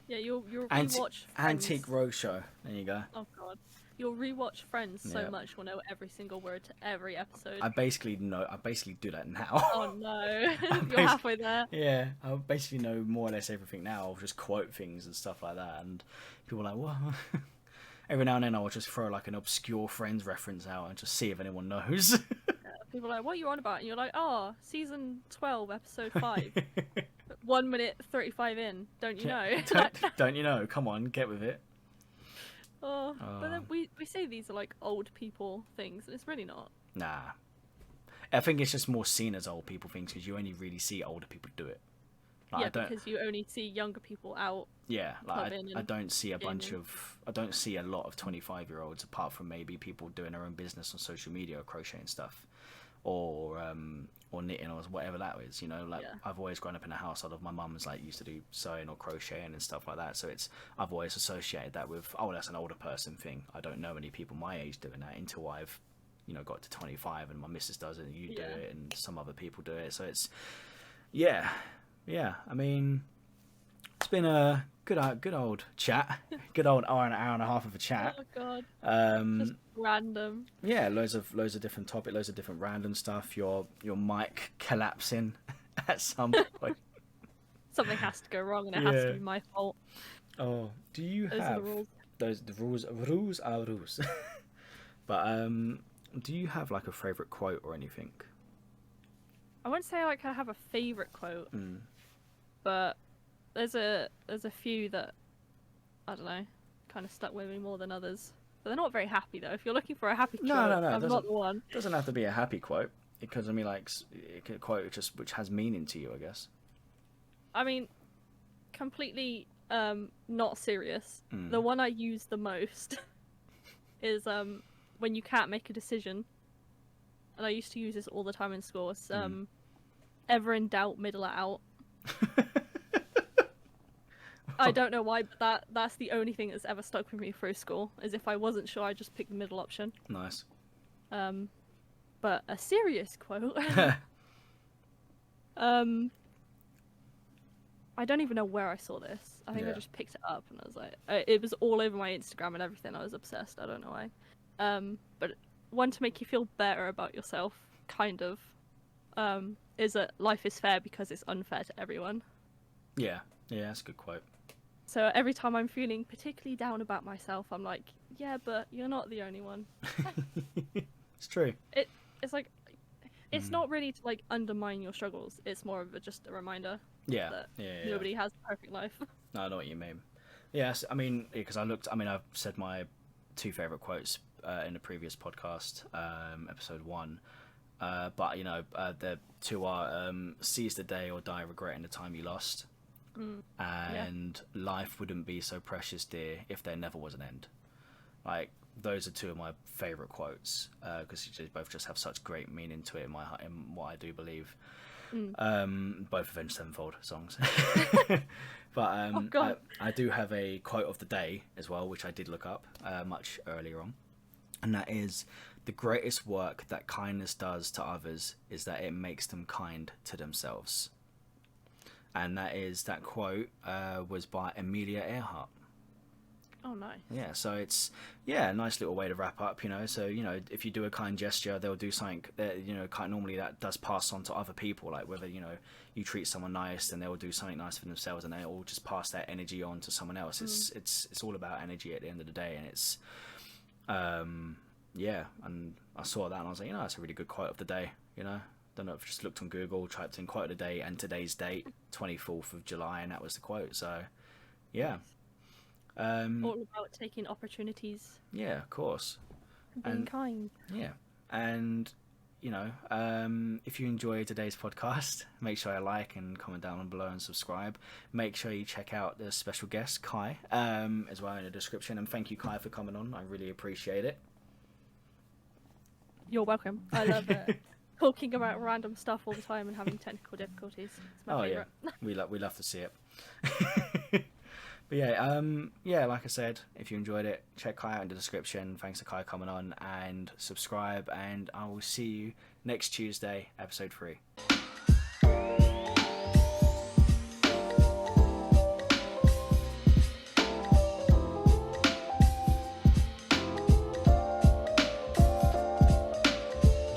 Yeah, you'll rewatch Antique Roadshow. There you go. Oh god. You'll rewatch Friends so much you'll know every single word to every episode. I basically do that now. Oh no. You're halfway there. Yeah, I basically know more or less everything now. I'll just quote things and stuff like that, and people are like, what? Every now and then I'll just throw like an obscure Friends reference out and just see if anyone knows. People are like, what are you on about? And you're like, oh, season 12, episode 5. 1 minute 35 in. Don't you know? Don't you know? Come on, get with it. Oh, but then we say these are like old people things, and it's really not. Nah. I think it's just more seen as old people things because you only really see older people do it. Like, because you only see younger people out. Yeah, like I don't see a lot of 25-year-olds apart from maybe people doing their own business on social media or crocheting stuff, or knitting or whatever that is. You know, like I've always grown up in a household of my mum's like used to do sewing or crocheting and stuff like that. So I've always associated that with that's an older person thing. I don't know any people my age doing that until I've got to 25 and my missus does it and you do it and some other people do it. So it's I mean, it's been a good old chat, good old hour and a half of a chat. Oh god. Just random. Yeah, loads of different topics, loads of different random stuff. Your mic collapsing at some point. Something has to go wrong, and it has to be my fault. Oh, do you Those have are the rules? The rules are rules. But do you have like a favorite quote or anything? I wouldn't say like I have a favorite quote, but there's a few that I don't know, kind of stuck with me more than others. But they're not very happy though. If you're looking for a happy quote, I'm not the one. It doesn't have to be a happy quote. Because I mean, like a quote just which has meaning to you, I guess. I mean, completely not serious. The one I use the most is when you can't make a decision. And I used to use this all the time in school. It's ever in doubt, middle it out. I don't know why, but that's the only thing that's ever stuck with me through school. Is if I wasn't sure, I just picked the middle option. Nice. But a serious quote. I don't even know where I saw this. I think I just picked it up and I was like, it was all over my Instagram and everything. I was obsessed. I don't know why. But one to make you feel better about yourself, kind of, is that life is fair because it's unfair to everyone. Yeah, that's a good quote. So every time I'm feeling particularly down about myself, I'm like, yeah, but you're not the only one. It's true. It's like, it's not really to like undermine your struggles. It's more of just a reminder that nobody has a perfect life. No, I know what you mean. Yes, I mean, because I've said my 2 favorite quotes in the previous podcast, episode 1. But the 2 are seize the day or die regretting the time you lost, and life wouldn't be so precious, dear, if there never was an end. Like, those are 2 of my favorite quotes because they both just have such great meaning to it in what I do believe. Both Avenged Sevenfold songs. But I do have a quote of the day as well, which I did look up much earlier on, and that is, the greatest work that kindness does to others is that it makes them kind to themselves. And that quote was by Amelia Earhart. Oh, nice. Yeah, so it's a nice little way to wrap up, So, if you do a kind gesture, they'll do something that, normally that does pass on to other people. Like whether, you treat someone nice, then they'll do something nice for themselves and they'll just pass that energy on to someone else. It's all about energy at the end of the day. And it's, and I saw that and I was like, that's a really good quote of the day, Don't know if I just looked on Google, typed in quote of the day and today's date, 24th of July, and that was the quote. So, yeah. All about taking opportunities. Yeah, of course. Being kind. Yeah. And, if you enjoy today's podcast, make sure you like and comment down below and subscribe. Make sure you check out the special guest, Kai, as well in the description. And thank you, Kai, for coming on. I really appreciate it. You're welcome. I love talking about random stuff all the time and having technical difficulties. It's my favourite. Yeah, we love to see it. But yeah, like I said, if you enjoyed it, check Kai out in the description. Thanks to Kai coming on, and subscribe, and I will see you next Tuesday, episode 3.